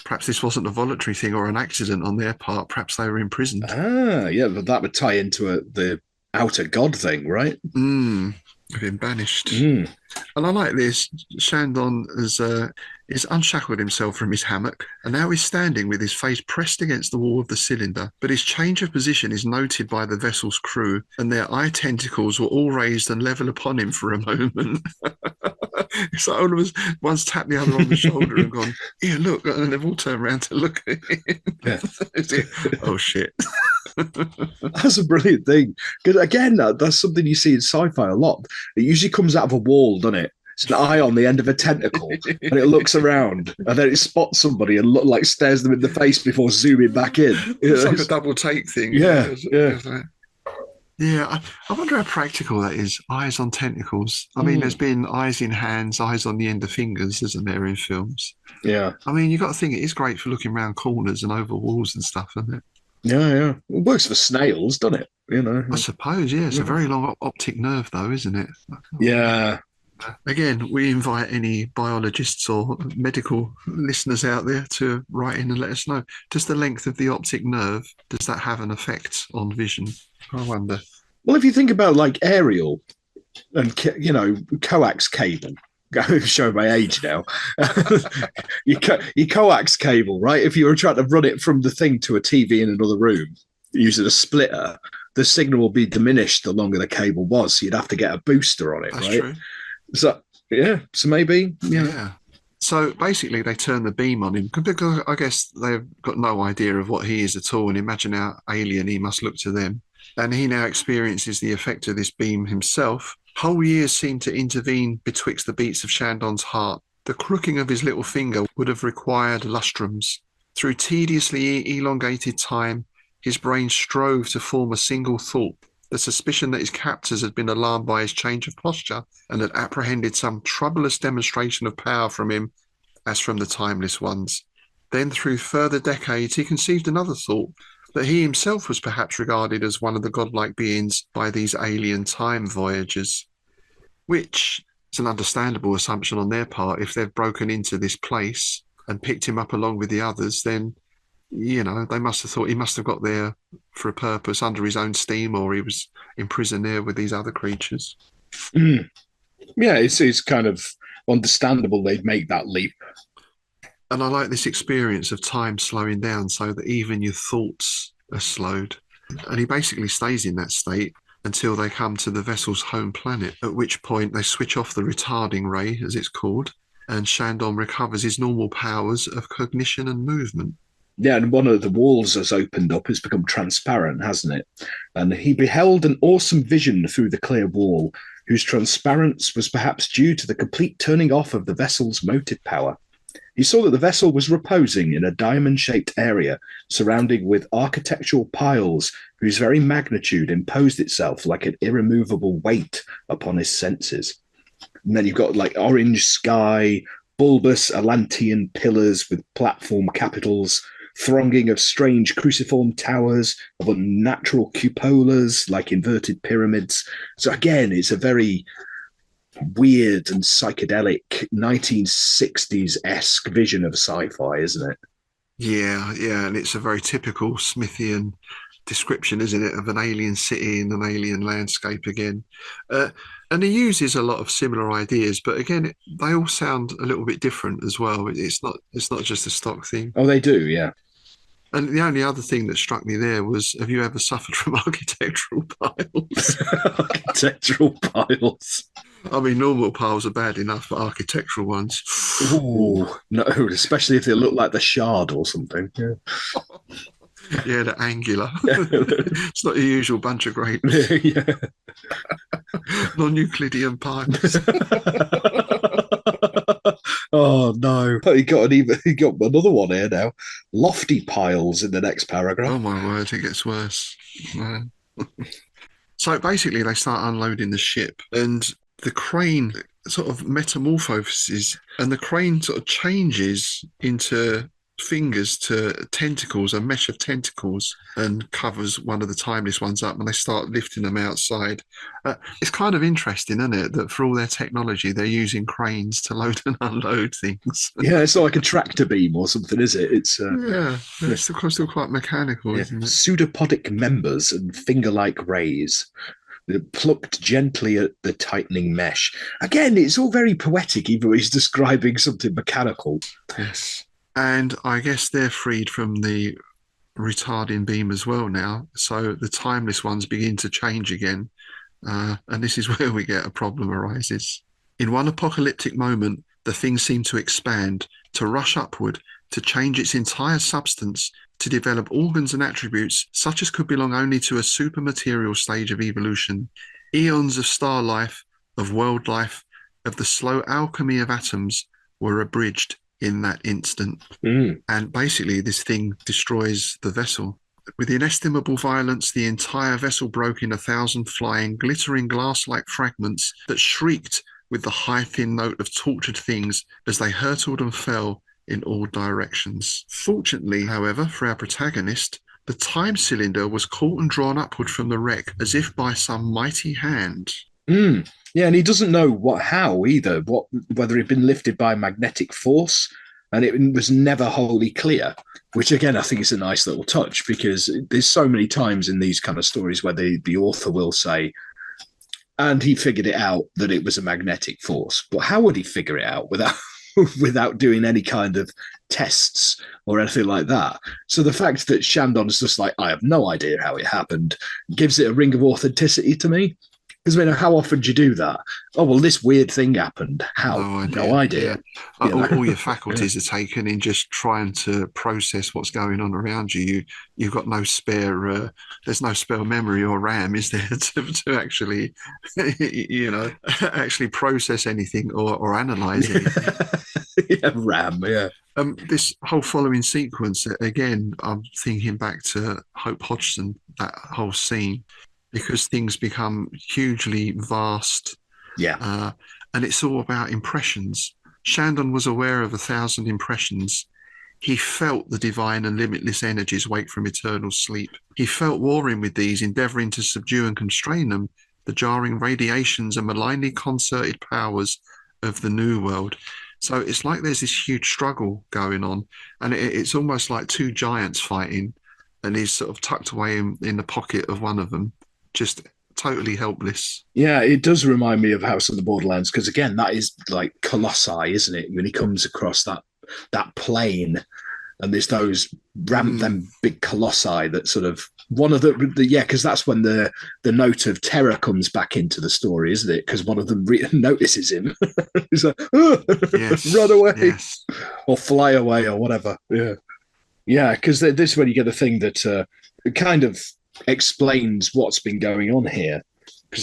perhaps this wasn't a voluntary thing or an accident on their part. Perhaps they were imprisoned. Yeah, but that would tie into the outer god thing, right? They've been banished. And I like this. Chandon is unshackled himself from his hammock, and now he's standing with his face pressed against the wall of the cylinder. But his change of position is noted by the vessel's crew, and their eye tentacles were all raised and level upon him for a moment. It's like all of us, one's tapped the other on the shoulder and gone, "Here, look," and they've all turned around to look at him. Yeah. Oh shit. That's a brilliant thing. Because again, that's something you see in sci-fi a lot. It usually comes out of a wall, doesn't it? It's an eye on the end of a tentacle, and it looks around, and then it spots somebody and stares them in the face before zooming back in. It's like a double take thing. Yeah. Yeah, I wonder how practical that is. Eyes on tentacles. I mean, there's been eyes in hands, eyes on the end of fingers, isn't there, in films? Yeah. I mean, you've got to think it is great for looking around corners and over walls and stuff, isn't it? Yeah. It works for snails, doesn't it? You know. I suppose, yeah. It's a very long optic nerve, though, isn't it? Yeah. Again, we invite any biologists or medical listeners out there to write in and let us know. Does the length of the optic nerve, does that have an effect on vision? I wonder. Well, if you think about like aerial and, you know, coax cable, show my age now. your coax cable, right? If you were trying to run it from the thing to a TV in another room using a splitter, the signal will be diminished the longer the cable was. So you'd have to get a booster on it, That's right? True. So maybe, yeah. So basically, they turn the beam on him because I guess they've got no idea of what he is at all, and imagine how alien he must look to them. And he now experiences the effect of this beam himself. Whole years seem to intervene betwixt the beats of Chandon's heart. The crooking of his little finger would have required lustrums. Through tediously elongated time, his brain strove to form a single thought. The suspicion that his captors had been alarmed by his change of posture and had apprehended some troublous demonstration of power from him, as from the timeless ones. Then, through further decades, he conceived another thought, that he himself was perhaps regarded as one of the godlike beings by these alien time voyagers, which is an understandable assumption on their part. If they've broken into this place and picked him up along with the others, then, you know, they must have thought he must have got there for a purpose under his own steam, or he was imprisoned there with these other creatures. Yeah, it's kind of understandable they'd make that leap. And I like this experience of time slowing down so that even your thoughts are slowed. And he basically stays in that state until they come to the vessel's home planet, at which point they switch off the retarding ray, as it's called, and Chandon recovers his normal powers of cognition and movement. Yeah, and one of the walls has opened up, has become transparent, hasn't it? And he beheld an awesome vision through the clear wall. whose transparence was perhaps due to the complete turning off of the vessel's motive power. He saw that the vessel was reposing in a diamond-shaped area surrounded with architectural piles whose very magnitude imposed itself like an irremovable weight upon his senses. And then you've got like orange sky, bulbous Atlantean pillars with platform capitals, thronging of strange cruciform towers, of unnatural cupolas like inverted pyramids. So again, it's a very weird and psychedelic 1960s-esque vision of sci-fi, isn't it? Yeah, and it's a very typical Smithian description, isn't it, of an alien city and an alien landscape again. And he uses a lot of similar ideas, but again, they all sound a little bit different as well. It's not just a stock thing. Oh, they do, yeah. And the only other thing that struck me there was, have you ever suffered from architectural piles? Architectural piles. I mean, normal piles are bad enough, but architectural ones. Ooh, no, especially if they look like the Shard or something. Yeah, yeah, they're angular. It's not the usual bunch of grapes. Yeah. Non-Euclidean piles. Oh no! He got another one here now. Lofty piles in the next paragraph. Oh my word! It gets worse. So basically, they start unloading the ship, and the crane sort of metamorphoses, and the crane sort of changes into fingers to tentacles, a mesh of tentacles, and covers one of the timeless ones up, and they start lifting them outside. It's kind of interesting, isn't it, that for all their technology, they're using cranes to load and unload things. Yeah, it's not like a tractor beam or something, is it? It's it's still quite mechanical, isn't it? Pseudopodic members and finger-like rays. They're plucked gently at the tightening mesh. Again, it's all very poetic, even when he's describing something mechanical. Yes. And I guess they're freed from the retarding beam as well now. So the timeless ones begin to change again. And this is where we get a problem arises. In one apocalyptic moment, the thing seemed to expand, to rush upward, to change its entire substance, to develop organs and attributes such as could belong only to a supermaterial stage of evolution. Eons of star life, of world life, of the slow alchemy of atoms were abridged in that instant. And basically this thing destroys the vessel. With inestimable violence, the entire vessel broke in 1,000 flying, glittering glass-like fragments that shrieked with the high thin note of tortured things as they hurtled and fell in all directions. Fortunately, however, for our protagonist, the time cylinder was caught and drawn upward from the wreck as if by some mighty hand. Yeah, and he doesn't know how either, whether he'd been lifted by magnetic force, and it was never wholly clear, which again, I think is a nice little touch, because there's so many times in these kind of stories where the author will say, and he figured it out that it was a magnetic force. But how would he figure it out without doing any kind of tests or anything like that? So the fact that Shandon's just like, I have no idea how it happened, gives it a ring of authenticity to me. Because, I mean, how often do you do that? Oh, well, this weird thing happened. How? No idea. Yeah. All your faculties are taken in just trying to process what's going on around you. You've got no spare, there's no spare memory or RAM, is there, to actually, actually process anything or analyze anything. Yeah, RAM, yeah. This whole following sequence, again, I'm thinking back to Hope Hodgson, that whole scene, because things become hugely vast. Yeah. And it's all about impressions. Shandon was aware of 1,000 impressions. He felt the divine and limitless energies wake from eternal sleep. He felt warring with these, endeavouring to subdue and constrain them, the jarring radiations and malignly concerted powers of the new world. So it's like there's this huge struggle going on, and it's almost like two giants fighting, and he's sort of tucked away in the pocket of one of them, just totally helpless. Yeah, it does remind me of House of the Borderlands, because again, that is like colossi, isn't it? When he comes across that plane, and there's those them big colossi that sort of one of the because that's when the note of terror comes back into the story, isn't it? Because one of them notices him. He's like, run away, or fly away, or whatever. Yeah, because this is when you get the thing that kind of explains what's been going on here.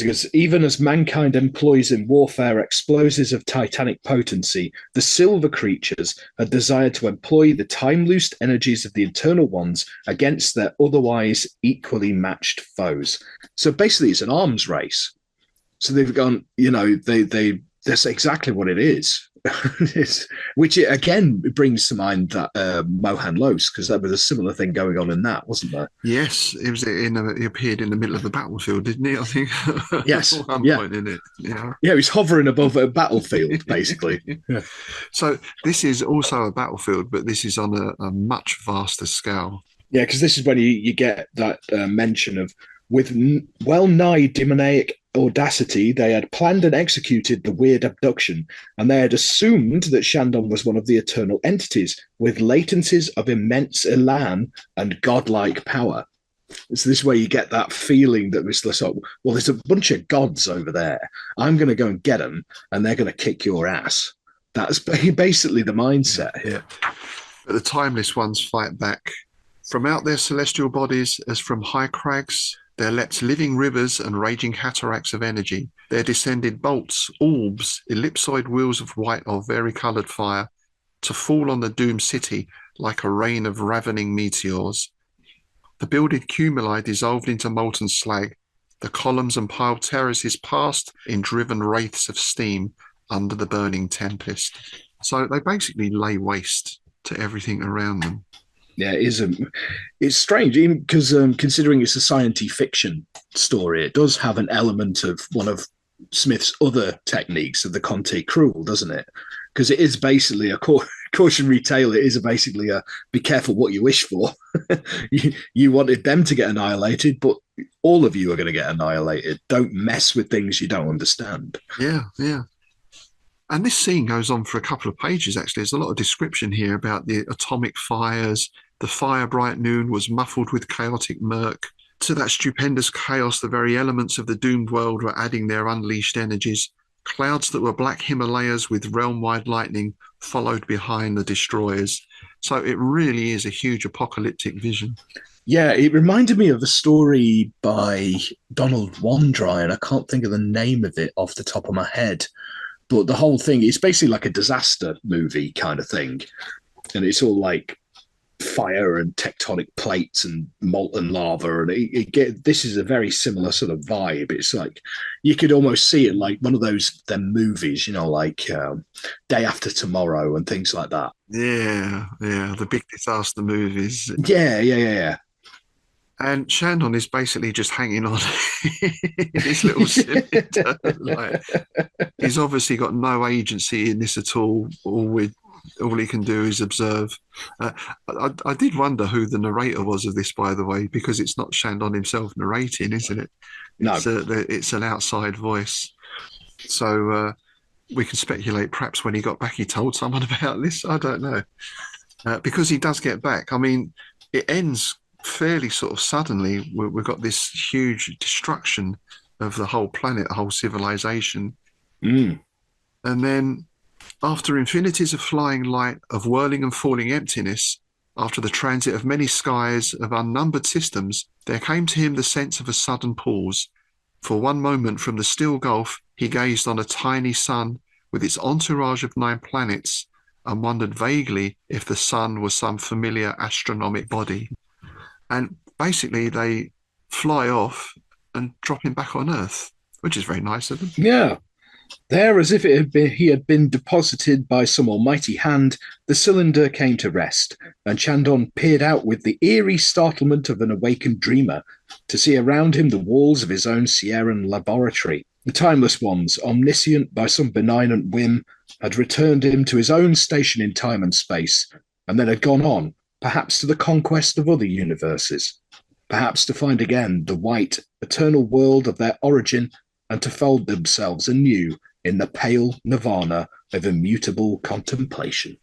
Because even as mankind employs in warfare explosives of titanic potency, the silver creatures had desired to employ the time-loosed energies of the Eternal Ones against their otherwise equally matched foes. So basically, it's an arms race. So they've gone, that's exactly what it is. Which again brings to mind that Mohan Los, because there was a similar thing going on in that, wasn't there? Yes, it was. He appeared in the middle of the battlefield, didn't he? I think. Yes. At one point in it. Yeah. Yeah, he's hovering above a battlefield, basically. Yeah. So this is also a battlefield, but this is on a much vaster scale. Yeah, because this is when you get that mention of, with well-nigh demoniac audacity, they had planned and executed the weird abduction, and they had assumed that Shandon was one of the eternal entities with latencies of immense elan and godlike power. So this is where you get that feeling that was like, well, there's a bunch of gods over there. I'm going to go and get them, and they're going to kick your ass. That's basically the mindset. Yeah. But the timeless ones fight back. From out their celestial bodies, as from high crags, there leapt living rivers and raging cataracts of energy. There descended bolts, orbs, ellipsoid wheels of white or vari-coloured fire, to fall on the doomed city like a rain of ravening meteors. The builded cumuli dissolved into molten slag. The columns and piled terraces passed in driven wraiths of steam under the burning tempest. So they basically lay waste to everything around them. Yeah, it's strange, even because considering it's a science fiction story, it does have an element of one of Smith's other techniques of the Conte Cruel, doesn't it? Because it is basically a cautionary tale. It is basically a be careful what you wish for. You wanted them to get annihilated, but all of you are going to get annihilated. Don't mess with things you don't understand. Yeah, yeah. And this scene goes on for a couple of pages, actually. There's a lot of description here about the atomic fires. The fire bright noon was muffled with chaotic murk. To that stupendous chaos, the very elements of the doomed world were adding their unleashed energies. Clouds that were black Himalayas with realm-wide lightning followed behind the destroyers. So it really is a huge apocalyptic vision. Yeah, it reminded me of a story by Donald Wandry, and I can't think of the name of it off the top of my head. But the whole thing is basically like a disaster movie kind of thing. And it's all like fire and tectonic plates and molten lava. And this is a very similar sort of vibe. It's like, you could almost see it like one of them movies, like Day After Tomorrow and things like that. Yeah, the big disaster movies. Yeah. And Shandon is basically just hanging on in his little cylinder. He's obviously got no agency in this at all. All he can do is observe. I did wonder who the narrator was of this, by the way, because it's not Shandon himself narrating, isn't it? No. It's an outside voice. So we can speculate perhaps when he got back he told someone about this. I don't know. Because he does get back. I mean, it ends fairly sort of suddenly. We've got this huge destruction of the whole planet, the whole civilization. And then after infinities of flying light, of whirling and falling emptiness, after the transit of many skies, of unnumbered systems, there came to him the sense of a sudden pause. For one moment from the still gulf, he gazed on a tiny sun with its entourage of 9 planets and wondered vaguely if the sun was some familiar astronomic body. And basically they fly off and drop him back on Earth, which is very nice of them. Yeah. There, as if he had been deposited by some almighty hand, the cylinder came to rest, and Shandon peered out with the eerie startlement of an awakened dreamer to see around him the walls of his own Sierran laboratory. The Timeless Ones, omniscient by some benignant whim, had returned him to his own station in time and space, and then had gone on, perhaps to the conquest of other universes, perhaps to find again the white, eternal world of their origin and to fold themselves anew in the pale nirvana of immutable contemplation.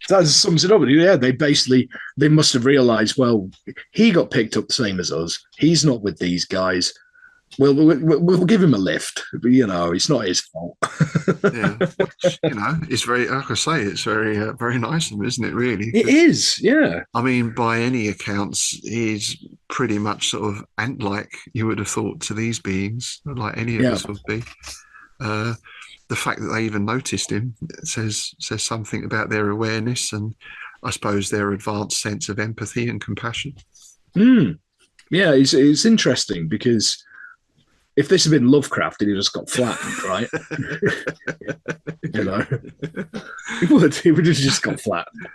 That sums it up. Yeah, they must have realized, well, he got picked up the same as us. He's not with these guys. We'll give him a lift. But, it's not his fault. Yeah, it's very, like I say, it's very, very nice of him, isn't it? Really, it is. Yeah. I mean, by any accounts, he's pretty much sort of ant-like, you would have thought, to these beings, like any of us would be. The fact that they even noticed him says something about their awareness and, I suppose, their advanced sense of empathy and compassion. Yeah, it's interesting because if this had been Lovecraft, he'd have just got flattened, right? You know, he would have just got flattened.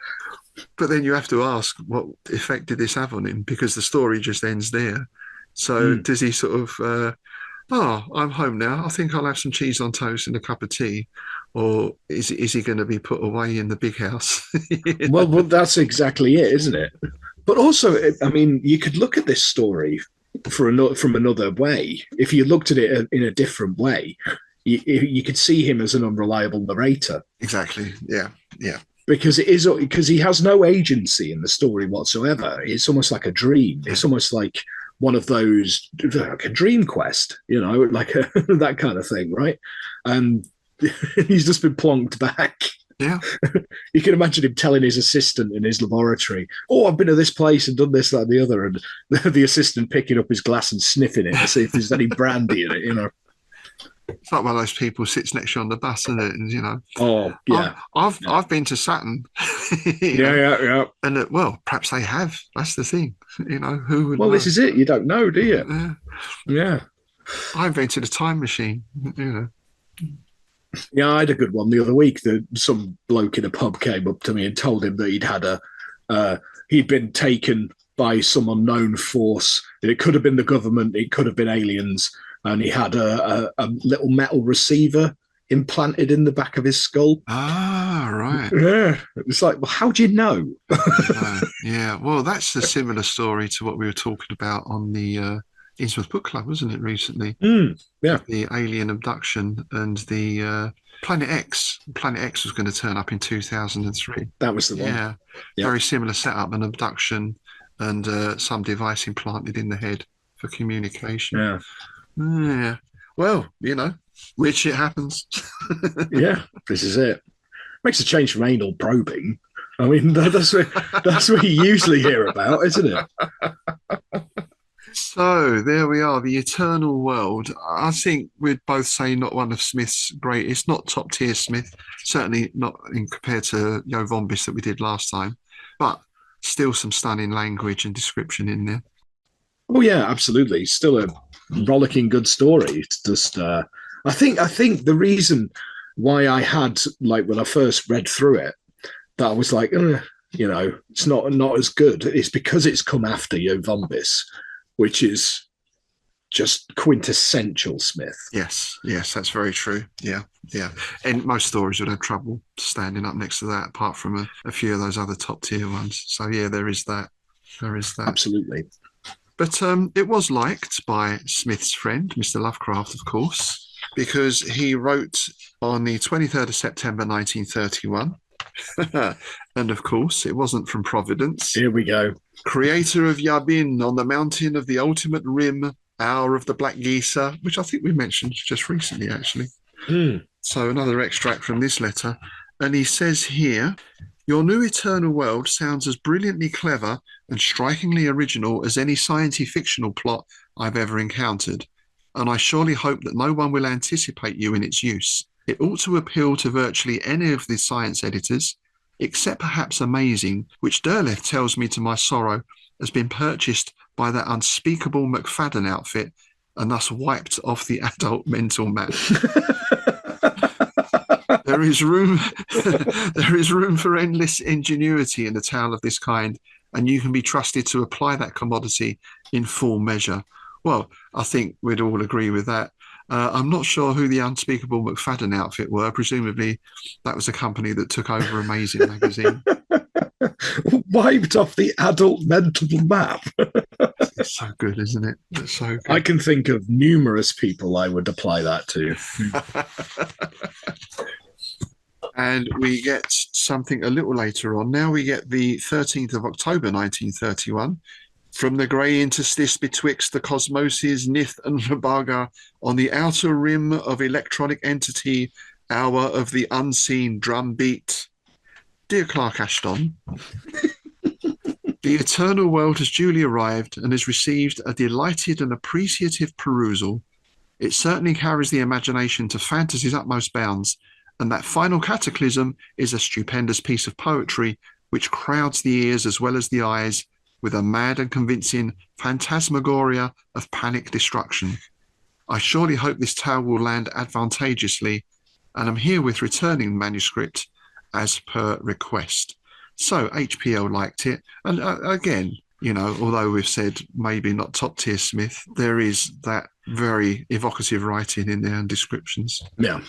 But then you have to ask, what effect did this have on him? Because the story just ends there. So does he sort of, I'm home now, I think I'll have some cheese on toast and a cup of tea? Or is he going to be put away in the big house? Well, that's exactly it, isn't it? But also, I mean, you could look at this story from another way. If you looked at it in a different way, you could see him as an unreliable narrator. Exactly. Yeah. Because he has no agency in the story whatsoever. It's almost like a dream. It's almost like one of those, like a dream quest, you know, like that kind of thing, right? And he's just been plonked back. Yeah. You can imagine him telling his assistant in his laboratory, I've been to this place and done this, that, and the other. And the assistant picking up his glass and sniffing it to see if there's any brandy in it, you know. It's like one of those people sits next to you on the bus, isn't it? And, you know. Oh, yeah. I've been to Saturn. Yeah. And, well, perhaps they have. That's the thing. You know, who would Well, know? this is it. You don't know, do you? Yeah. I invented a time machine, you know. Yeah, I had a good one the other week. Some bloke in a pub came up to me and told him that he'd been taken by some unknown force. It could have been the government, it could have been aliens, and he had a little metal receiver implanted in the back of his skull. Ah, right. Yeah, it's like, well, how do you know? Yeah, well, that's a similar story to what we were talking about on the Innsmouth Book Club, wasn't it, recently? Yeah. The alien abduction and the Planet X. Planet X was going to turn up in 2003. That was the one. Yeah. Very similar setup, an abduction and some device implanted in the head for communication. Yeah. Well, you know, weird shit happens. Yeah, this is it. Makes a change from anal probing. I mean, that's what you usually hear about, isn't it? So there we are, the Eternal World. I think we'd both say not one of Smith's greatest, not top tier Smith, certainly not compared to Yo Vombis that we did last time, but still some stunning language and description in there. Oh yeah, absolutely. Still a rollicking good story. It's just, I think the reason why I had, like, when I first read through it, that I was like, you know, it's not as good. It's because it's come after Yo Vombis, which is just quintessential Smith. Yes, that's very true. Yeah. And most stories would have trouble standing up next to that, apart from a few of those other top tier ones. So yeah, there is that. Absolutely. But it was liked by Smith's friend, Mr. Lovecraft, of course, because he wrote on the 23rd of September 1931. And of course, it wasn't from Providence. Here we go. Creator of Yabin on the mountain of the ultimate rim, hour of the black geezer, which I think we mentioned just recently, actually. So another extract from this letter. And he says here, your new Eternal World sounds as brilliantly clever and strikingly original as any science fictional plot I've ever encountered. And I surely hope that no one will anticipate you in its use. It ought to appeal to virtually any of the science editors, except perhaps Amazing, which Derleth tells me to my sorrow has been purchased by that unspeakable McFadden outfit and thus wiped off the adult mental map. There is room for endless ingenuity in a tale of this kind, and you can be trusted to apply that commodity in full measure. Well, I think we'd all agree with that. I'm not sure who the unspeakable McFadden outfit were. Presumably, that was a company that took over Amazing magazine. Wiped off the adult mental map. It's so good, isn't it? It's so good. I can think of numerous people I would apply that to. And we get something a little later on. Now we get the 13th of October, 1931. From the grey interstice betwixt the cosmoses, Nith and Rabaga, on the outer rim of electronic entity, hour of the unseen drum beat. Dear Clark Ashton, The eternal world has duly arrived and has received a delighted and appreciative perusal. It certainly carries the imagination to fantasy's utmost bounds, and that final cataclysm is a stupendous piece of poetry which crowds the ears as well as the eyes with a mad and convincing phantasmagoria of panic destruction. I surely hope this tale will land advantageously, and I'm herewith returning the manuscript as per request. So HPL liked it, and again, you know, although we've said maybe not top tier Smith, there is that very evocative writing in there and descriptions. Yeah.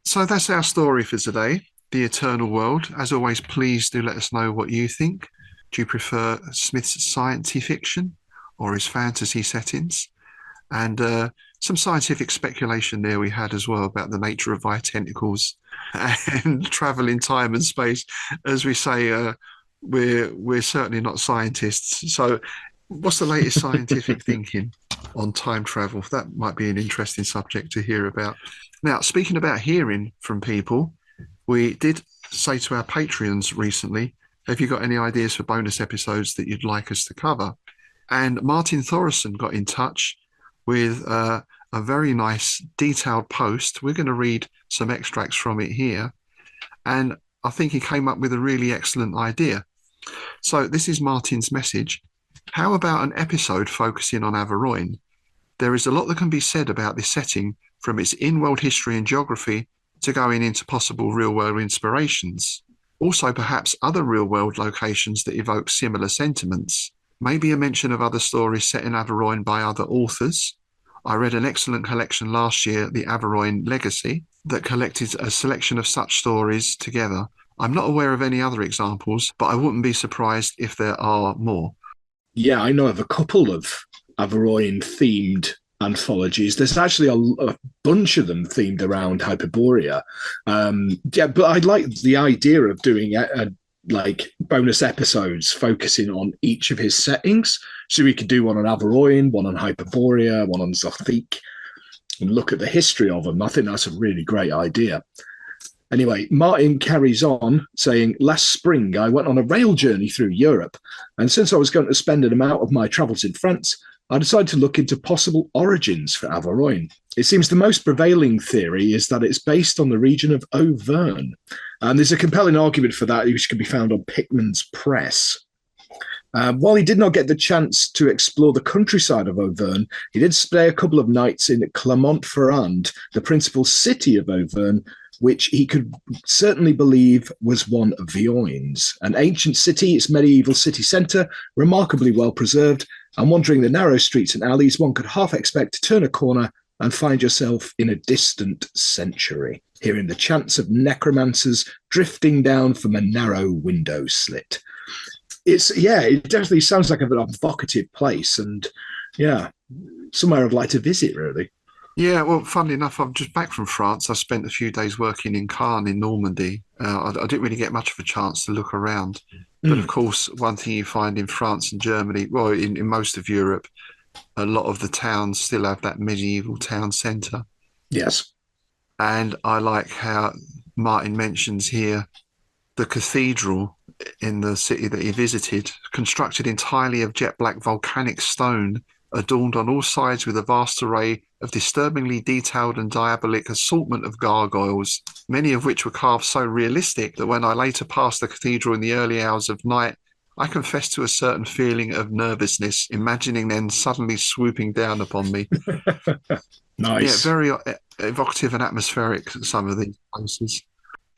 So that's our story for today, The Eternal World. As always, please do let us know what you think. Do you prefer Smith's science fiction or his fantasy settings? And some scientific speculation there we had as well about the nature of tentacles and travel in time and space. As we say, we're certainly not scientists. So what's the latest scientific thinking on time travel? That might be an interesting subject to hear about. Now, speaking about hearing from people, we did say to our Patreons recently, have you got any ideas for bonus episodes that you'd like us to cover? And Martin Thoresen got in touch with a very nice detailed post. We're going to read some extracts from it here. And I think he came up with a really excellent idea. So this is Martin's message. How about an episode focusing on Averoigne? There is a lot that can be said about this setting, from its in-world history and geography to going into possible real-world inspirations. Also, perhaps other real-world locations that evoke similar sentiments. Maybe a mention of other stories set in Averoigne by other authors. I read an excellent collection last year, The Averoigne Legacy, that collected a selection of such stories together. I'm not aware of any other examples, but I wouldn't be surprised if there are more. Yeah, I know of a couple of Averoigne-themed anthologies. There's actually a bunch of them themed around Hyperborea. Yeah, but I like the idea of doing like bonus episodes focusing on each of his settings. So we could do one on Averoigne, one on Hyperborea, one on Zothique, and look at the history of them. I think that's a really great idea. Anyway, Martin carries on saying, last spring I went on a rail journey through Europe, and since I was going to spend an amount of my travels in France, I decided to look into possible origins for Averoigne. It seems the most prevailing theory is that it's based on the region of Auvergne, and there's a compelling argument for that which can be found on Pickman's Press. While he did not get the chance to explore the countryside of Auvergne, he did stay a couple of nights in Clermont-Ferrand, the principal city of Auvergne, which he could certainly believe was one of Vioigne's, an ancient city, its medieval city centre, remarkably well preserved, and wandering the narrow streets and alleys, one could half expect to turn a corner and find yourself in a distant century, hearing the chants of necromancers drifting down from a narrow window slit. It definitely sounds like an evocative place, and yeah, somewhere I'd like to visit, really. Yeah, well, funnily enough, I'm just back from France. I spent a few days working in Caen in Normandy. I didn't really get much of a chance to look around. But of course, one thing you find in France and Germany, well, in most of Europe, a lot of the towns still have that medieval town centre. Yes. And I like how Martin mentions here the cathedral in the city that he visited, constructed entirely of jet black volcanic stone, adorned on all sides with a vast array of disturbingly detailed and diabolic assortment of gargoyles, many of which were carved so realistic that when I later passed the cathedral in the early hours of night, I confessed to a certain feeling of nervousness, imagining them suddenly swooping down upon me. Nice. Yeah, very evocative and atmospheric, some of these places.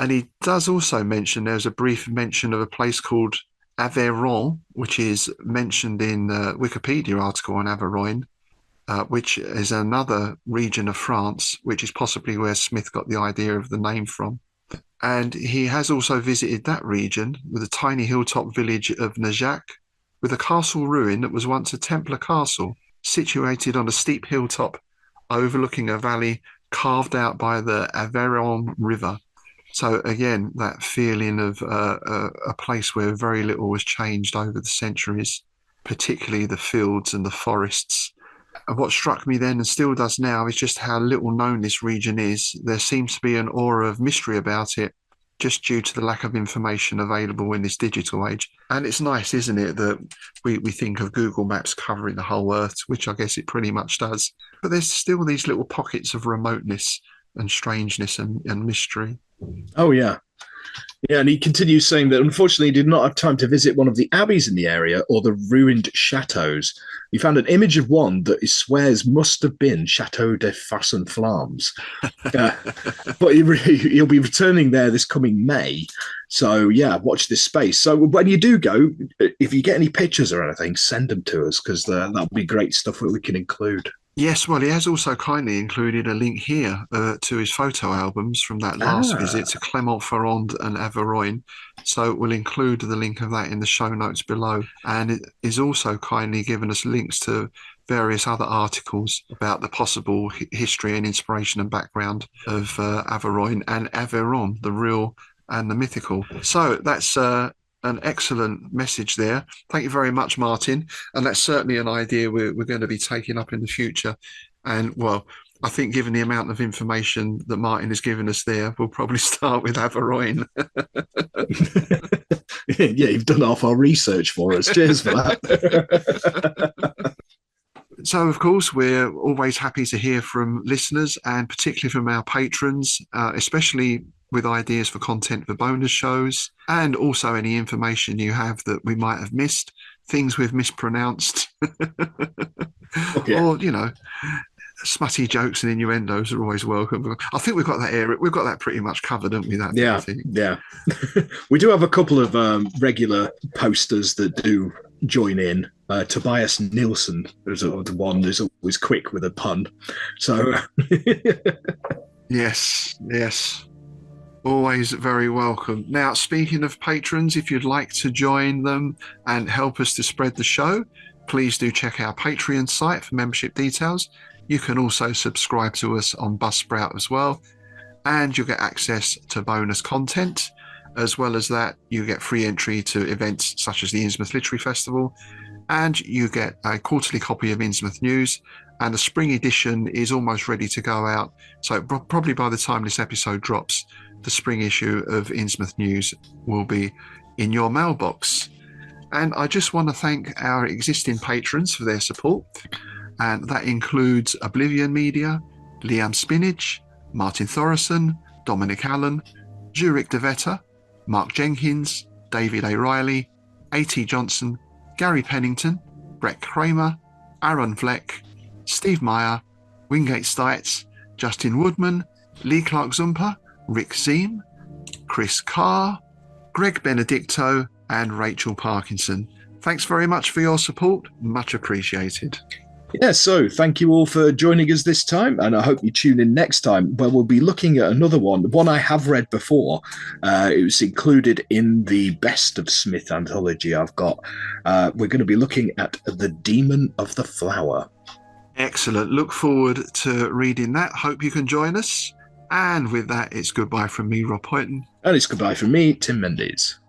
And he does also mention, there's a brief mention of a place called Aveyron, which is mentioned in the Wikipedia article on Averoigne, which is another region of France, which is possibly where Smith got the idea of the name from. And he has also visited that region with a tiny hilltop village of Najac, with a castle ruin that was once a Templar castle, situated on a steep hilltop overlooking a valley carved out by the Aveyron River. So again, that feeling of a place where very little was changed over the centuries, particularly the fields and the forests. And what struck me then and still does now is just how little known this region is. There seems to be an aura of mystery about it, just due to the lack of information available in this digital age. And it's nice, isn't it, that we think of Google Maps covering the whole Earth, which I guess it pretty much does. But there's still these little pockets of remoteness and strangeness and mystery. Oh, yeah. Yeah, and he continues saying that unfortunately he did not have time to visit one of the abbeys in the area or the ruined chateaux. He found an image of one that he swears must have been Chateau de Fassen-Flams. But he'll be returning there this coming May. So, yeah, watch this space. So when you do go, if you get any pictures or anything, send them to us, because that'll be great stuff that we can include. Yes, well, he has also kindly included a link here to his photo albums from that last visit to Clermont-Ferrand and Aveyron. So we'll include the link of that in the show notes below. And it is also kindly given us links to various other articles about the possible history and inspiration and background of Aveyron and Aveyron, the real and the mythical. So that's an excellent message there. Thank you very much, Martin. And that's certainly an idea we're going to be taking up in the future. And, well, I think given the amount of information that Martin has given us there, we'll probably start with Aveyron. Yeah, you've done half our research for us. Cheers for that. So, of course, we're always happy to hear from listeners, and particularly from our patrons, especially with ideas for content for bonus shows, and also any information you have that we might have missed, things we've mispronounced, or, you know, smutty jokes and innuendos are always welcome. I think we've got that pretty much covered, haven't we? That yeah, yeah. We do have a couple of regular posters that do join in. Tobias Nielsen, there's the one who's always quick with a pun. So, yes. Always very welcome. Now, speaking of patrons, if you'd like to join them and help us to spread the show, please do check our Patreon site for membership details. You can also subscribe to us on Buzzsprout as well, and you'll get access to bonus content. As well as that, you get free entry to events such as the Innsmouth Literary Festival, and you get a quarterly copy of Innsmouth News, and the spring edition is almost ready to go out. So probably by the time this episode drops, the spring issue of Innsmouth News will be in your mailbox. And I just want to thank our existing patrons for their support. And that includes Oblivion Media, Liam Spinach, Martin Thorison, Dominic Allen, Zurich De Vetter, Mark Jenkins, David A. Riley, A.T. Johnson, Gary Pennington, Brett Kramer, Aaron Fleck, Steve Meyer, Wingate Stites, Justin Woodman, Lee Clark-Zumper, Rick Zeem, Chris Carr, Greg Benedicto, and Rachel Parkinson. Thanks very much for your support. Much appreciated. Yeah, so thank you all for joining us this time, and I hope you tune in next time, where we'll be looking at another one I have read before. It was included in the Best of Smith anthology I've got. We're going to be looking at The Demon of the Flower. Excellent. Look forward to reading that. Hope you can join us. And with that, it's goodbye from me, Rob Hoyton. And it's goodbye from me, Tim Mendes.